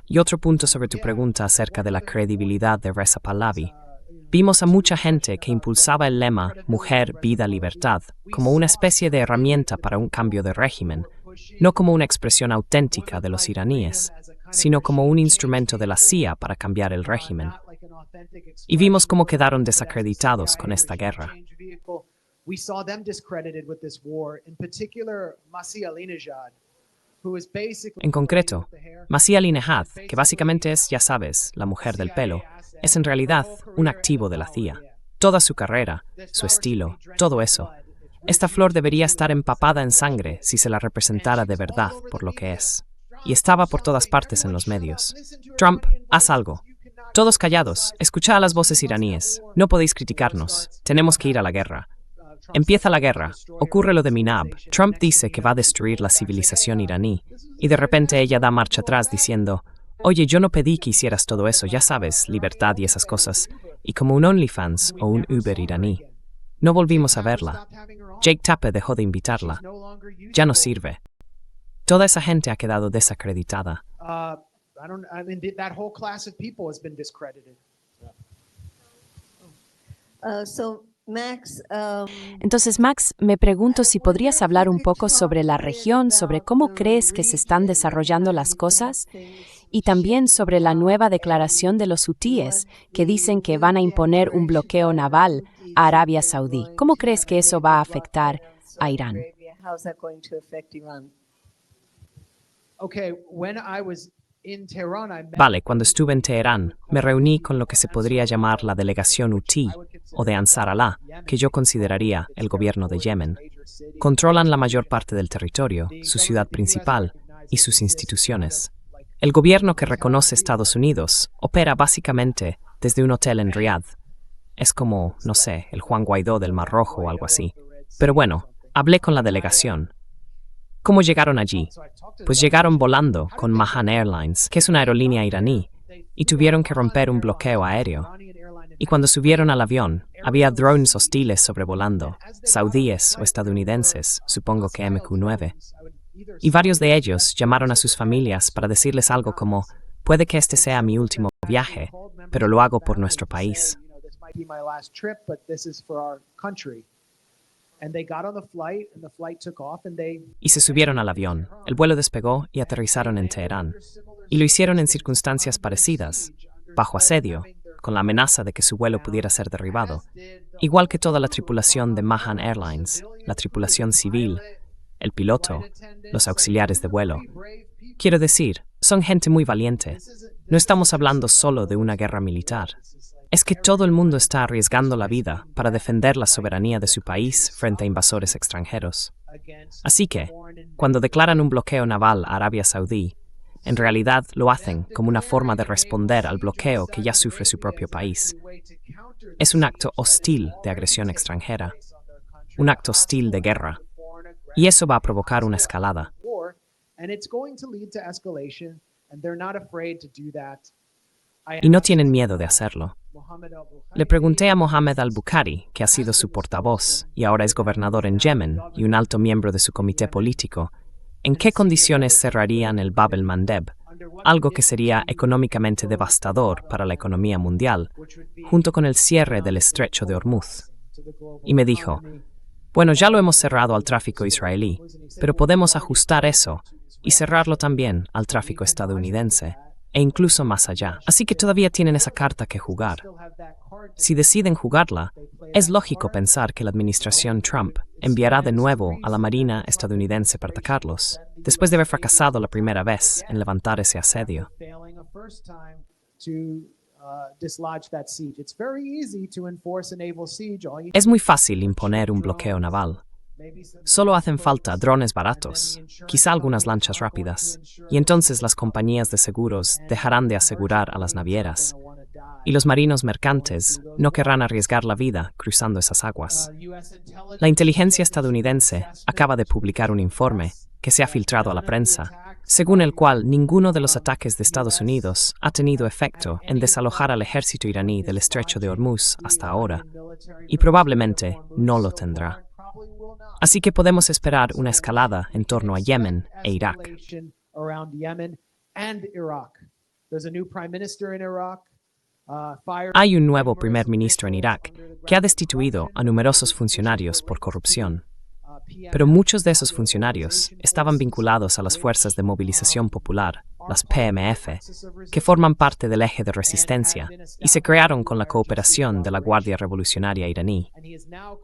Y otro punto sobre tu pregunta acerca de la credibilidad de Reza Pahlavi. Vimos a mucha gente que impulsaba el lema Mujer, Vida, Libertad como una especie de herramienta para un cambio de régimen, no como una expresión auténtica de los iraníes, sino como un instrumento de la CIA para cambiar el régimen. Y vimos cómo quedaron desacreditados con esta guerra. En concreto, Masih Alinejad, que básicamente es, ya sabes, la mujer del pelo, es en realidad un activo de la CIA. Toda su carrera, su estilo, todo eso. Esta flor debería estar empapada en sangre si se la representara de verdad por lo que es. Y estaba por todas partes en los medios. Trump, haz algo. Todos callados, escuchad a las voces iraníes. No podéis criticarnos. Tenemos que ir a la guerra. Empieza la guerra. Ocurre lo de Minab. Trump dice que va a destruir la civilización iraní. Y de repente ella da marcha atrás diciendo, oye, yo no pedí que hicieras todo eso, ya sabes, libertad y esas cosas. Y como un OnlyFans o un Uber iraní. No volvimos a verla. Jake Tapper dejó de invitarla. Ya no sirve. Toda esa gente ha quedado desacreditada. Entonces, Max, me pregunto si podrías hablar un poco sobre la región, sobre cómo crees que se están desarrollando las cosas, y también sobre la nueva declaración de los hutíes, que dicen que van a imponer un bloqueo naval a Arabia Saudí. ¿Cómo crees que eso va a afectar a Irán? Vale, cuando estuve en Teherán, me reuní con lo que se podría llamar la delegación hutí, o de Ansar Allah, que yo consideraría el gobierno de Yemen. Controlan la mayor parte del territorio, su ciudad principal y sus instituciones. El gobierno que reconoce Estados Unidos opera básicamente desde un hotel en Riad. Es como, no sé, el Juan Guaidó del Mar Rojo o algo así. Pero bueno, hablé con la delegación. ¿Cómo llegaron allí? Pues llegaron volando con Mahan Airlines, que es una aerolínea iraní, y tuvieron que romper un bloqueo aéreo. Y cuando subieron al avión, había drones hostiles sobrevolando, saudíes o estadounidenses, supongo que MQ-9. Y varios de ellos llamaron a sus familias para decirles algo como, puede que este sea mi último viaje, pero lo hago por nuestro país. Y se subieron al avión. El vuelo despegó y aterrizaron en Teherán. Y lo hicieron en circunstancias parecidas, bajo asedio, con la amenaza de que su vuelo pudiera ser derribado, igual que toda la tripulación de Mahan Airlines, la tripulación civil, el piloto, los auxiliares de vuelo. Quiero decir, son gente muy valiente. No estamos hablando solo de una guerra militar. Es que todo el mundo está arriesgando la vida para defender la soberanía de su país frente a invasores extranjeros. Así que, cuando declaran un bloqueo naval a Arabia Saudí, en realidad lo hacen como una forma de responder al bloqueo que ya sufre su propio país. Es un acto hostil de agresión extranjera, un acto hostil de guerra, y eso va a provocar una escalada. Y no tienen miedo de hacerlo. Le pregunté a Mohammed al-Bukhari, que ha sido su portavoz y ahora es gobernador en Yemen y un alto miembro de su comité político, en qué condiciones cerrarían el Bab el-Mandeb, algo que sería económicamente devastador para la economía mundial, junto con el cierre del estrecho de Hormuz. Y me dijo, Bueno, ya lo hemos cerrado al tráfico israelí, pero podemos ajustar eso y cerrarlo también al tráfico estadounidense, e incluso más allá. Así que todavía tienen esa carta que jugar. Si deciden jugarla, es lógico pensar que la administración Trump enviará de nuevo a la Marina estadounidense para atacarlos, después de haber fracasado la primera vez en levantar ese asedio. Es muy fácil imponer un bloqueo naval. Solo hacen falta drones baratos, quizá algunas lanchas rápidas, y entonces las compañías de seguros dejarán de asegurar a las navieras, y los marinos mercantes no querrán arriesgar la vida cruzando esas aguas. La inteligencia estadounidense acaba de publicar un informe que se ha filtrado a la prensa, según el cual ninguno de los ataques de Estados Unidos ha tenido efecto en desalojar al ejército iraní del estrecho de Hormuz hasta ahora, y probablemente no lo tendrá. Así que podemos esperar una escalada en torno a Yemen e Irak. Hay un nuevo primer ministro en Irak que ha destituido a numerosos funcionarios por corrupción. Pero muchos de esos funcionarios estaban vinculados a las Fuerzas de Movilización Popular, las PMF, que forman parte del eje de resistencia y se crearon con la cooperación de la Guardia Revolucionaria iraní.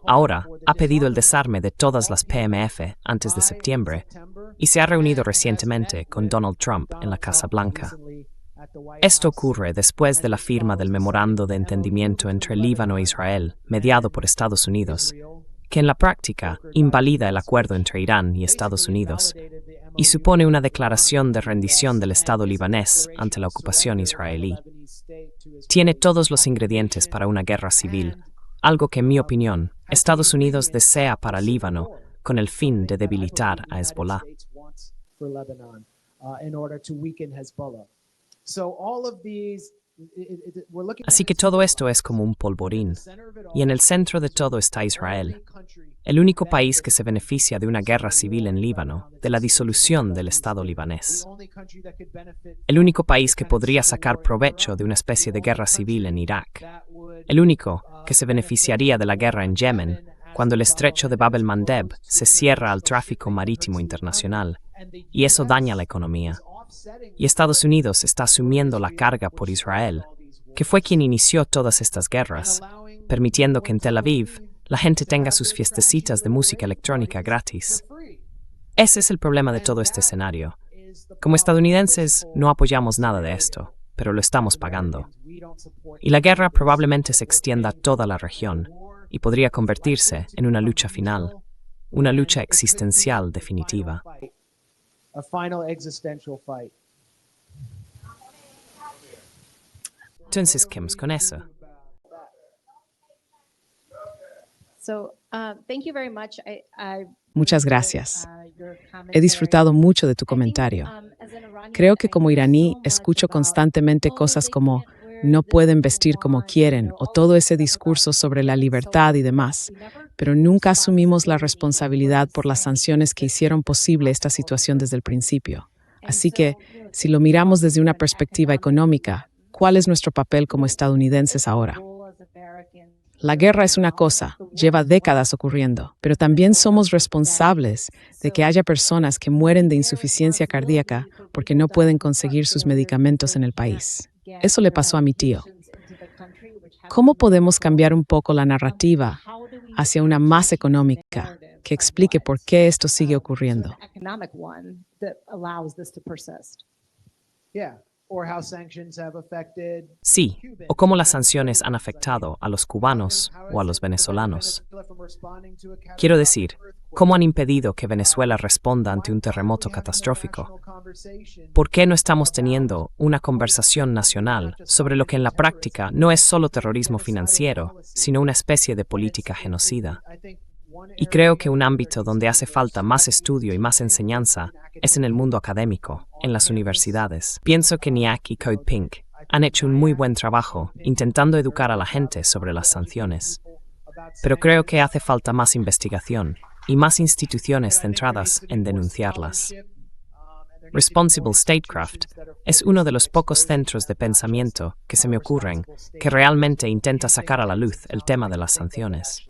Ahora ha pedido el desarme de todas las PMF antes de septiembre y se ha reunido recientemente con Donald Trump en la Casa Blanca. Esto ocurre después de la firma del Memorando de Entendimiento entre Líbano e Israel, mediado por Estados Unidos, que en la práctica invalida el acuerdo entre Irán y Estados Unidos y supone una declaración de rendición del Estado libanés ante la ocupación israelí. Tiene todos los ingredientes para una guerra civil, algo que, en mi opinión, Estados Unidos desea para Líbano con el fin de debilitar a Hezbollah. Así que todo esto es como un polvorín, y en el centro de todo está Israel, el único país que se beneficia de una guerra civil en Líbano, de la disolución del Estado libanés. El único país que podría sacar provecho de una especie de guerra civil en Irak. El único que se beneficiaría de la guerra en Yemen, cuando el estrecho de Bab el-Mandeb se cierra al tráfico marítimo internacional, y eso daña la economía. Y Estados Unidos está asumiendo la carga por Israel, que fue quien inició todas estas guerras, permitiendo que en Tel Aviv la gente tenga sus fiestecitas de música electrónica gratis. Ese es el problema de todo este escenario. Como estadounidenses no apoyamos nada de esto, pero lo estamos pagando. Y la guerra probablemente se extienda a toda la región y podría convertirse en una lucha final, una lucha existencial definitiva. A final existential fight. Entonces, ¿qué hacemos con eso? Muchas gracias. He disfrutado mucho de tu comentario. Creo que como iraní escucho constantemente cosas como no pueden vestir como quieren o todo ese discurso sobre la libertad y demás, pero nunca asumimos la responsabilidad por las sanciones que hicieron posible esta situación desde el principio. Así que, si lo miramos desde una perspectiva económica, ¿cuál es nuestro papel como estadounidenses ahora? La guerra es una cosa, lleva décadas ocurriendo, pero también somos responsables de que haya personas que mueren de insuficiencia cardíaca porque no pueden conseguir sus medicamentos en el país. Eso le pasó a mi tío. ¿Cómo podemos cambiar un poco la narrativa hacia una más económica que explique por qué esto sigue ocurriendo? Sí, o cómo las sanciones han afectado a los cubanos o a los venezolanos. Quiero decir, ¿cómo han impedido que Venezuela responda ante un terremoto catastrófico? ¿Por qué no estamos teniendo una conversación nacional sobre lo que en la práctica no es solo terrorismo financiero, sino una especie de política genocida? Y creo que un ámbito donde hace falta más estudio y más enseñanza es en el mundo académico, en las universidades. Pienso que NIAC y Code Pink han hecho un muy buen trabajo intentando educar a la gente sobre las sanciones. Pero creo que hace falta más investigación y más instituciones centradas en denunciarlas. Responsible Statecraft es uno de los pocos centros de pensamiento que se me ocurren que realmente intenta sacar a la luz el tema de las sanciones.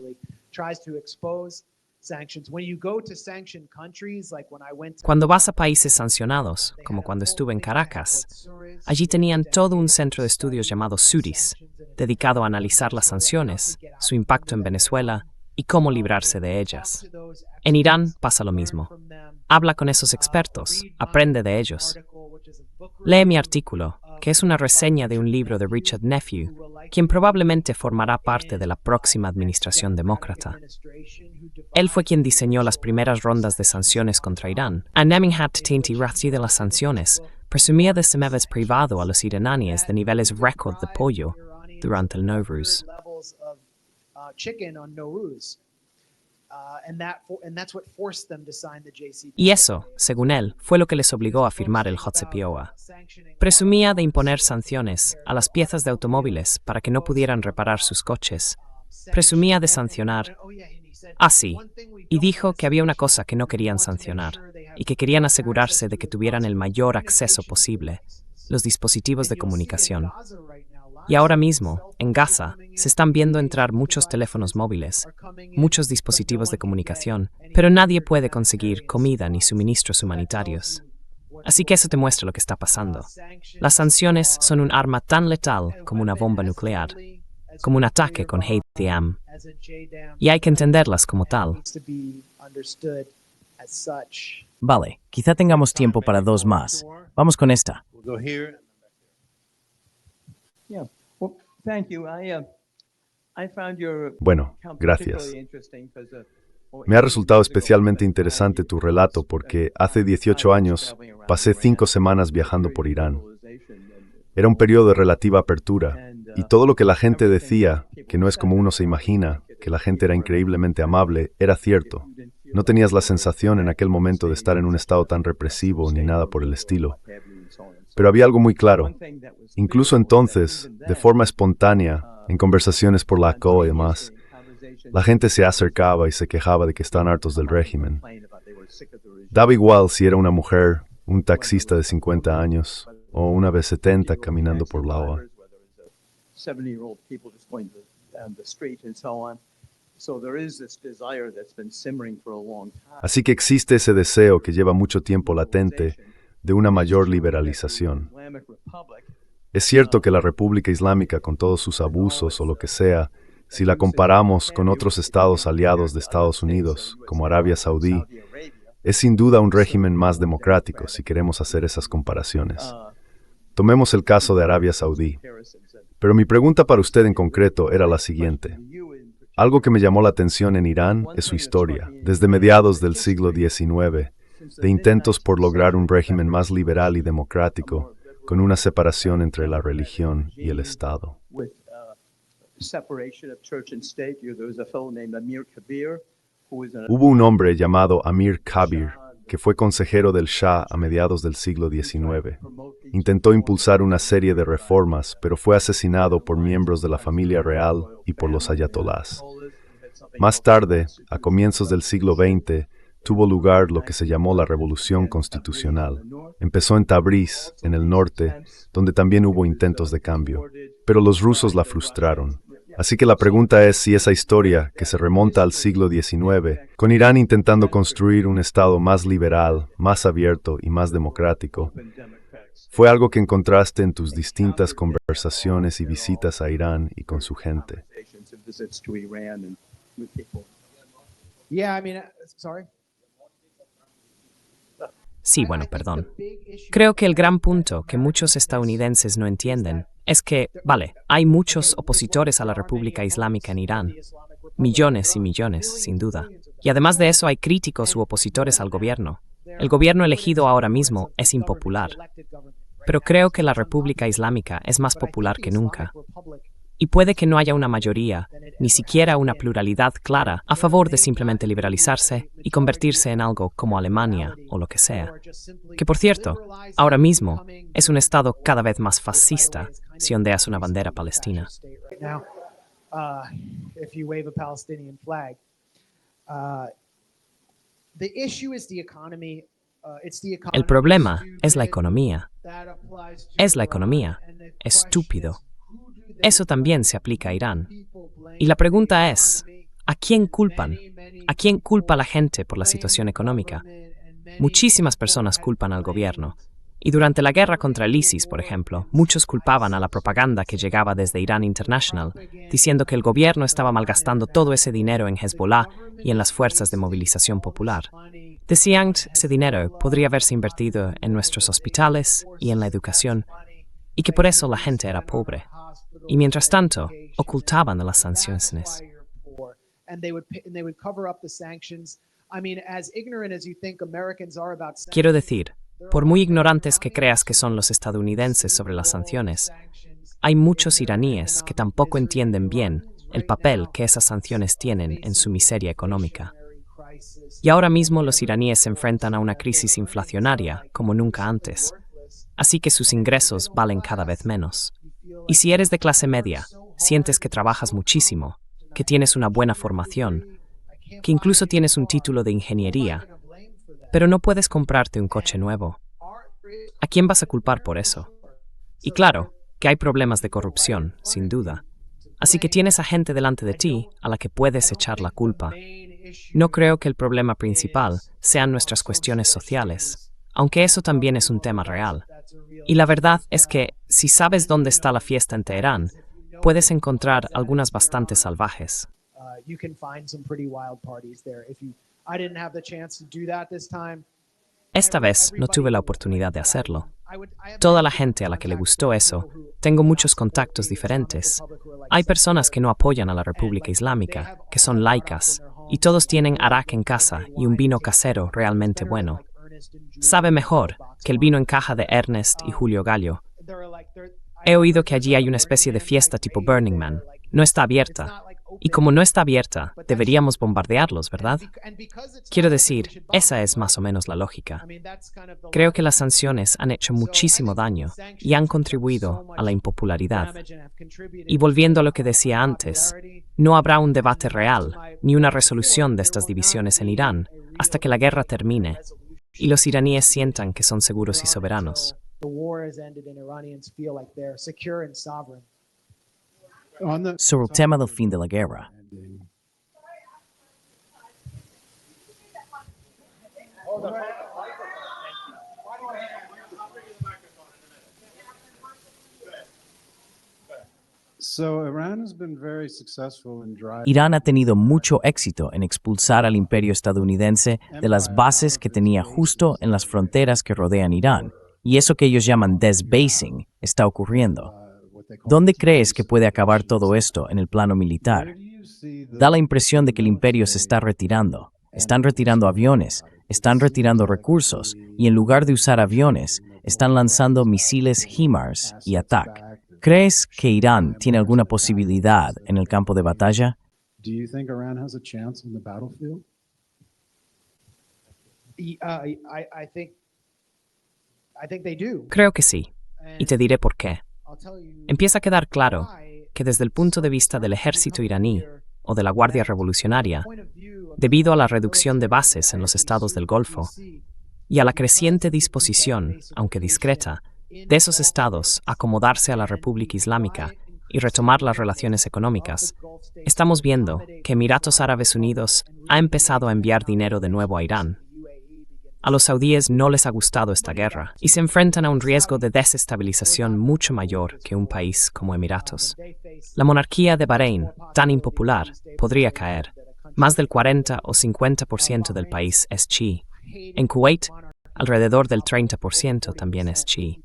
Cuando vas a países sancionados, como cuando estuve en Caracas, allí tenían todo un centro de estudios llamado SUDIS, dedicado a analizar las sanciones, su impacto en Venezuela y cómo librarse de ellas. En Irán pasa lo mismo. Habla con esos expertos, aprende de ellos. Lee mi artículo, que es una reseña de un libro de Richard Nephew, quien probablemente formará parte de la próxima administración demócrata. Él fue quien diseñó las primeras rondas de sanciones contra Irán. Anneminghat Tinti Razi de las sanciones presumía de semeves privado a los iraníes de niveles récord de pollo durante el Nowruz. Y eso, según él, fue lo que les obligó a firmar el JCPOA. Presumía de imponer sanciones a las piezas de automóviles para que no pudieran reparar sus coches. Presumía de sancionar. Sí, y dijo que había una cosa que no querían sancionar, y que querían asegurarse de que tuvieran el mayor acceso posible, los dispositivos de comunicación. Y ahora mismo, en Gaza, se están viendo entrar muchos teléfonos móviles, muchos dispositivos de comunicación, pero nadie puede conseguir comida ni suministros humanitarios. Así que eso te muestra lo que está pasando. Las sanciones son un arma tan letal como una bomba nuclear, como un ataque con HATM, y hay que entenderlas como tal. Vale, quizá tengamos tiempo para dos más. Vamos con esta. Bueno, gracias. Me ha resultado especialmente interesante tu relato porque hace 18 años pasé 5 semanas viajando por Irán. Era un periodo de relativa apertura y todo lo que la gente decía, que no es como uno se imagina, que la gente era increíblemente amable, era cierto. No tenías la sensación en aquel momento de estar en un estado tan represivo ni nada por el estilo. Pero había algo muy claro. Incluso entonces, de forma espontánea, en conversaciones por la CO y demás, la gente se acercaba y se quejaba de que estaban hartos del régimen. Daba igual si era una mujer, un taxista de 50 años o una B70 caminando por la OA. Así que existe ese deseo que lleva mucho tiempo latente de una mayor liberalización. Es cierto que la República Islámica, con todos sus abusos o lo que sea, si la comparamos con otros estados aliados de Estados Unidos, como Arabia Saudí, es sin duda un régimen más democrático, si queremos hacer esas comparaciones. Tomemos el caso de Arabia Saudí. Pero mi pregunta para usted en concreto era la siguiente. Algo que me llamó la atención en Irán es su historia, desde mediados del siglo XIX, de intentos por lograr un régimen más liberal y democrático, con una separación entre la religión y el Estado. Hubo un hombre llamado Amir Kabir, que fue consejero del Shah a mediados del siglo XIX. Intentó impulsar una serie de reformas, pero fue asesinado por miembros de la familia real y por los ayatolás. Más tarde, a comienzos del siglo XX, tuvo lugar lo que se llamó la Revolución Constitucional. Empezó en Tabriz, en el norte, donde también hubo intentos de cambio, pero los rusos la frustraron. Así que la pregunta es si esa historia, que se remonta al siglo XIX, con Irán intentando construir un Estado más liberal, más abierto y más democrático, fue algo que encontraste en tus distintas conversaciones y visitas a Irán y con su gente. Sí, bueno, perdón. Creo que el gran punto que muchos estadounidenses no entienden es que, vale, hay muchos opositores a la República Islámica en Irán. Millones y millones, sin duda. Y además de eso hay críticos u opositores al gobierno. El gobierno elegido ahora mismo es impopular. Pero creo que la República Islámica es más popular que nunca. Y puede que no haya una mayoría, ni siquiera una pluralidad clara, a favor de simplemente liberalizarse y convertirse en algo como Alemania o lo que sea. Que por cierto, ahora mismo es un estado cada vez más fascista si ondeas una bandera palestina. El problema es la economía. Es la economía. Estúpido. Eso también se aplica a Irán. Y la pregunta es, ¿A quién culpan? ¿A quién culpa la gente por la situación económica? Muchísimas personas culpan al gobierno. Y durante la guerra contra el ISIS, por ejemplo, muchos culpaban a la propaganda que llegaba desde Irán International, diciendo que el gobierno estaba malgastando todo ese dinero en Hezbollah y en las fuerzas de movilización popular. Decían que ese dinero podría haberse invertido en nuestros hospitales y en la educación, y que por eso la gente era pobre. Y mientras tanto, ocultaban las sanciones. Quiero decir, por muy ignorantes que creas que son los estadounidenses sobre las sanciones, hay muchos iraníes que tampoco entienden bien el papel que esas sanciones tienen en su miseria económica. Y ahora mismo los iraníes se enfrentan a una crisis inflacionaria como nunca antes, así que sus ingresos valen cada vez menos. Y si eres de clase media, sientes que trabajas muchísimo, que tienes una buena formación, que incluso tienes un título de ingeniería, pero no puedes comprarte un coche nuevo. ¿A quién vas a culpar por eso? Y claro, que hay problemas de corrupción, sin duda. Así que tienes a gente delante de ti a la que puedes echar la culpa. No creo que el problema principal sean nuestras cuestiones sociales, aunque eso también es un tema real. Y la verdad es que, si sabes dónde está la fiesta en Teherán, puedes encontrar algunas bastante salvajes. Esta vez no tuve la oportunidad de hacerlo. Toda la gente a la que le gustó eso, tengo muchos contactos diferentes. Hay personas que no apoyan a la República Islámica, que son laicas, y todos tienen arak en casa y un vino casero realmente bueno. Sabe mejor que el vino en caja de Ernest y Julio Gallo. He oído que allí hay una especie de fiesta tipo Burning Man. No está abierta. Y como no está abierta, deberíamos bombardearlos, ¿verdad? Quiero decir, esa es más o menos la lógica. Creo que las sanciones han hecho muchísimo daño y han contribuido a la impopularidad. Y volviendo a lo que decía antes, no habrá un debate real ni una resolución de estas divisiones en Irán hasta que la guerra termine y los iraníes sientan que son seguros y soberanos. Sobre el tema del fin de la guerra. Irán ha tenido mucho éxito en expulsar al imperio estadounidense de las bases que tenía justo en las fronteras que rodean Irán, y eso que ellos llaman desbasing está ocurriendo. ¿Dónde crees que puede acabar todo esto en el plano militar? Da la impresión de que el imperio se está retirando. Están retirando aviones, están retirando recursos, y en lugar de usar aviones, están lanzando misiles HIMARS y ATAC. ¿Crees que Irán tiene alguna posibilidad en el campo de batalla? Creo que sí, y te diré por qué. Empieza a quedar claro que desde el punto de vista del ejército iraní o de la Guardia Revolucionaria, debido a la reducción de bases en los estados del Golfo y a la creciente disposición, aunque discreta, de esos estados a acomodarse a la República Islámica y retomar las relaciones económicas, estamos viendo que Emiratos Árabes Unidos ha empezado a enviar dinero de nuevo a Irán. A los saudíes no les ha gustado esta guerra y se enfrentan a un riesgo de desestabilización mucho mayor que un país como Emiratos. La monarquía de Bahrein, tan impopular, podría caer. Más del 40 o 50% del país es chií. En Kuwait, alrededor del 30% también es chií.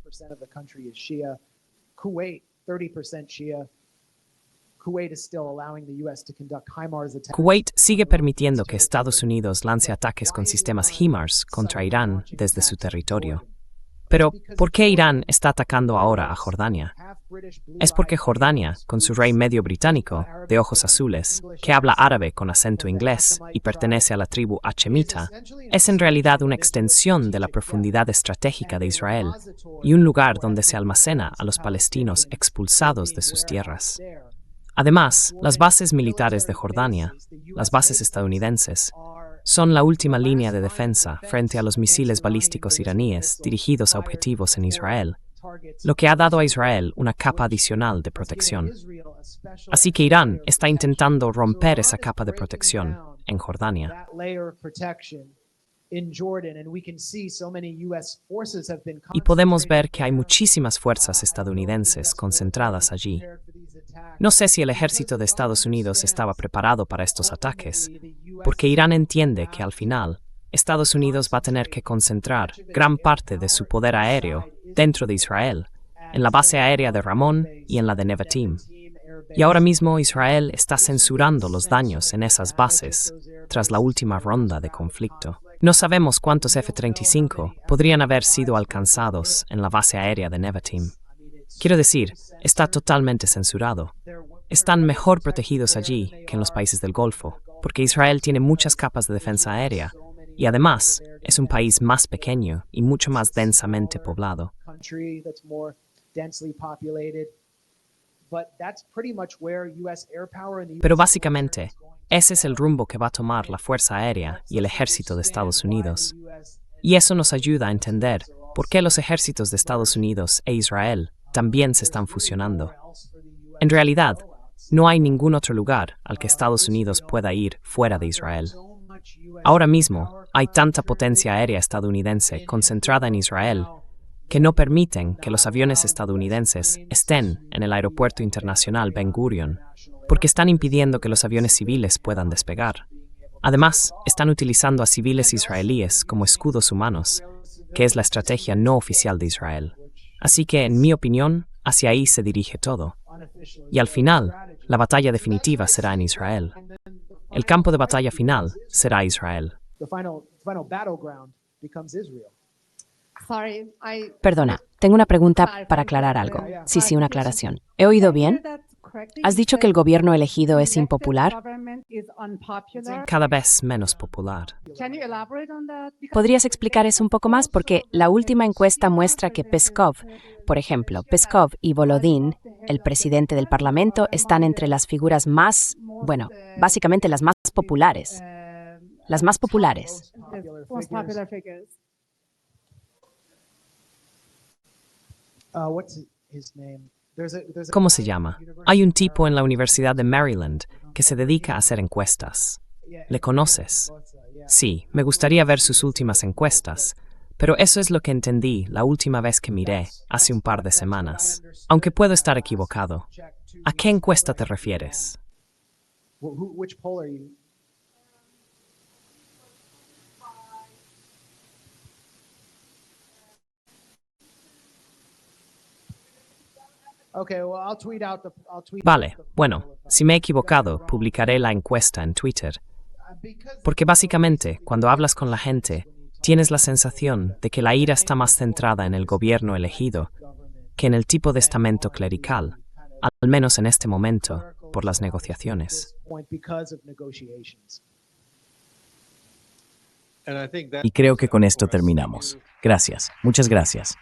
Kuwait sigue permitiendo que Estados Unidos lance ataques con sistemas HIMARS contra Irán desde su territorio. Pero, ¿por qué Irán está atacando ahora a Jordania? Es porque Jordania, con su rey medio británico, de ojos azules, que habla árabe con acento inglés y pertenece a la tribu hachemita, es en realidad una extensión de la profundidad estratégica de Israel y un lugar donde se almacena a los palestinos expulsados de sus tierras. Además, las bases militares de Jordania, las bases estadounidenses, son la última línea de defensa frente a los misiles balísticos iraníes dirigidos a objetivos en Israel, lo que ha dado a Israel una capa adicional de protección. Así que Irán está intentando romper esa capa de protección en Jordania. Y podemos ver que hay muchísimas fuerzas estadounidenses concentradas allí. No sé si el ejército de Estados Unidos estaba preparado para estos ataques, porque Irán entiende que al final Estados Unidos va a tener que concentrar gran parte de su poder aéreo dentro de Israel, en la base aérea de Ramón y en la de Nevatim. Y ahora mismo Israel está censurando los daños en esas bases tras la última ronda de conflicto. No sabemos cuántos F-35 podrían haber sido alcanzados en la base aérea de Nevatim. Quiero decir, está totalmente censurado. Están mejor protegidos allí que en los países del Golfo, porque Israel tiene muchas capas de defensa aérea y además es un país más pequeño y mucho más densamente poblado. Pero básicamente, ese es el rumbo que va a tomar la Fuerza Aérea y el Ejército de Estados Unidos. Y eso nos ayuda a entender por qué los ejércitos de Estados Unidos e Israel también se están fusionando. En realidad, no hay ningún otro lugar al que Estados Unidos pueda ir fuera de Israel. Ahora mismo, hay tanta potencia aérea estadounidense concentrada en Israel que no permiten que los aviones estadounidenses estén en el Aeropuerto Internacional Ben Gurion, porque están impidiendo que los aviones civiles puedan despegar. Además, están utilizando a civiles israelíes como escudos humanos, que es la estrategia no oficial de Israel. Así que, en mi opinión, hacia ahí se dirige todo. Y al final, la batalla definitiva será en Israel. El campo de batalla final será Israel. Perdona, tengo una pregunta para aclarar algo. Sí, una aclaración. ¿He oído bien? ¿Has dicho que el gobierno elegido es impopular? Cada vez menos popular. ¿Podrías explicar eso un poco más? Porque la última encuesta muestra que Peskov, por ejemplo, Peskov y Volodín, el presidente del Parlamento, están entre las figuras más, básicamente las más populares. Las más populares. ¿Cómo se llama? Hay un tipo en la Universidad de Maryland que se dedica a hacer encuestas. ¿Le conoces? Sí, me gustaría ver sus últimas encuestas, pero eso es lo que entendí la última vez que miré, hace un par de semanas. Aunque puedo estar equivocado. ¿A qué encuesta te refieres? Vale, si me he equivocado, publicaré la encuesta en Twitter. Porque básicamente, cuando hablas con la gente, tienes la sensación de que la ira está más centrada en el gobierno elegido que en el tipo de estamento clerical, al menos en este momento, por las negociaciones. Y creo que con esto terminamos. Gracias. Muchas gracias.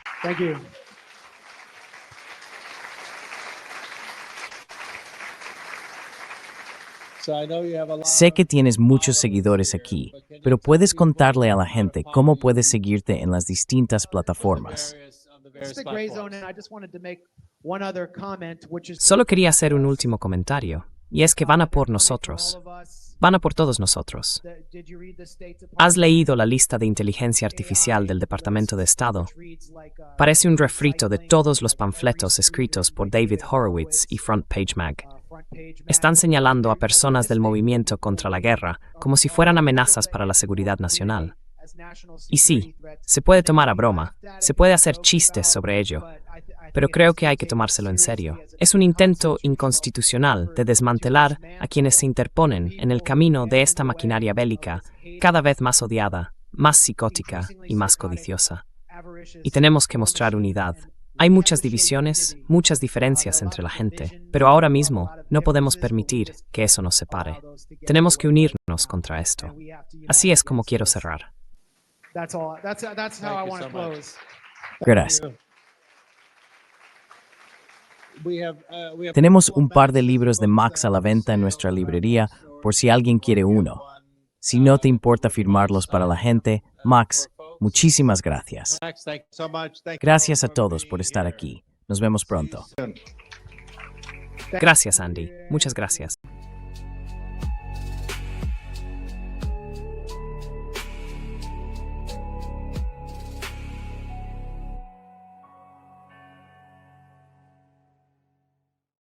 Sé que tienes muchos seguidores aquí, pero ¿puedes contarle a la gente cómo puedes seguirte en las distintas plataformas? Solo quería hacer un último comentario, y es que van a por nosotros. Van a por todos nosotros. ¿Has leído la lista de inteligencia artificial del Departamento de Estado? Parece un refrito de todos los panfletos escritos por David Horowitz y Front Page Mag. Están señalando a personas del movimiento contra la guerra como si fueran amenazas para la seguridad nacional. Y sí, se puede tomar a broma, se puede hacer chistes sobre ello, pero creo que hay que tomárselo en serio. Es un intento inconstitucional de desmantelar a quienes se interponen en el camino de esta maquinaria bélica, cada vez más odiada, más psicótica y más codiciosa. Y tenemos que mostrar unidad. Hay muchas divisiones, muchas diferencias entre la gente, pero ahora mismo no podemos permitir que eso nos separe. Tenemos que unirnos contra esto. Así es como quiero cerrar. Gracias. Tenemos un par de libros de Max a la venta en nuestra librería por si alguien quiere uno. Si no te importa firmarlos para la gente, Max, Muchísimas gracias. Gracias a todos por estar aquí. Nos vemos pronto. Gracias, Andy. Muchas gracias.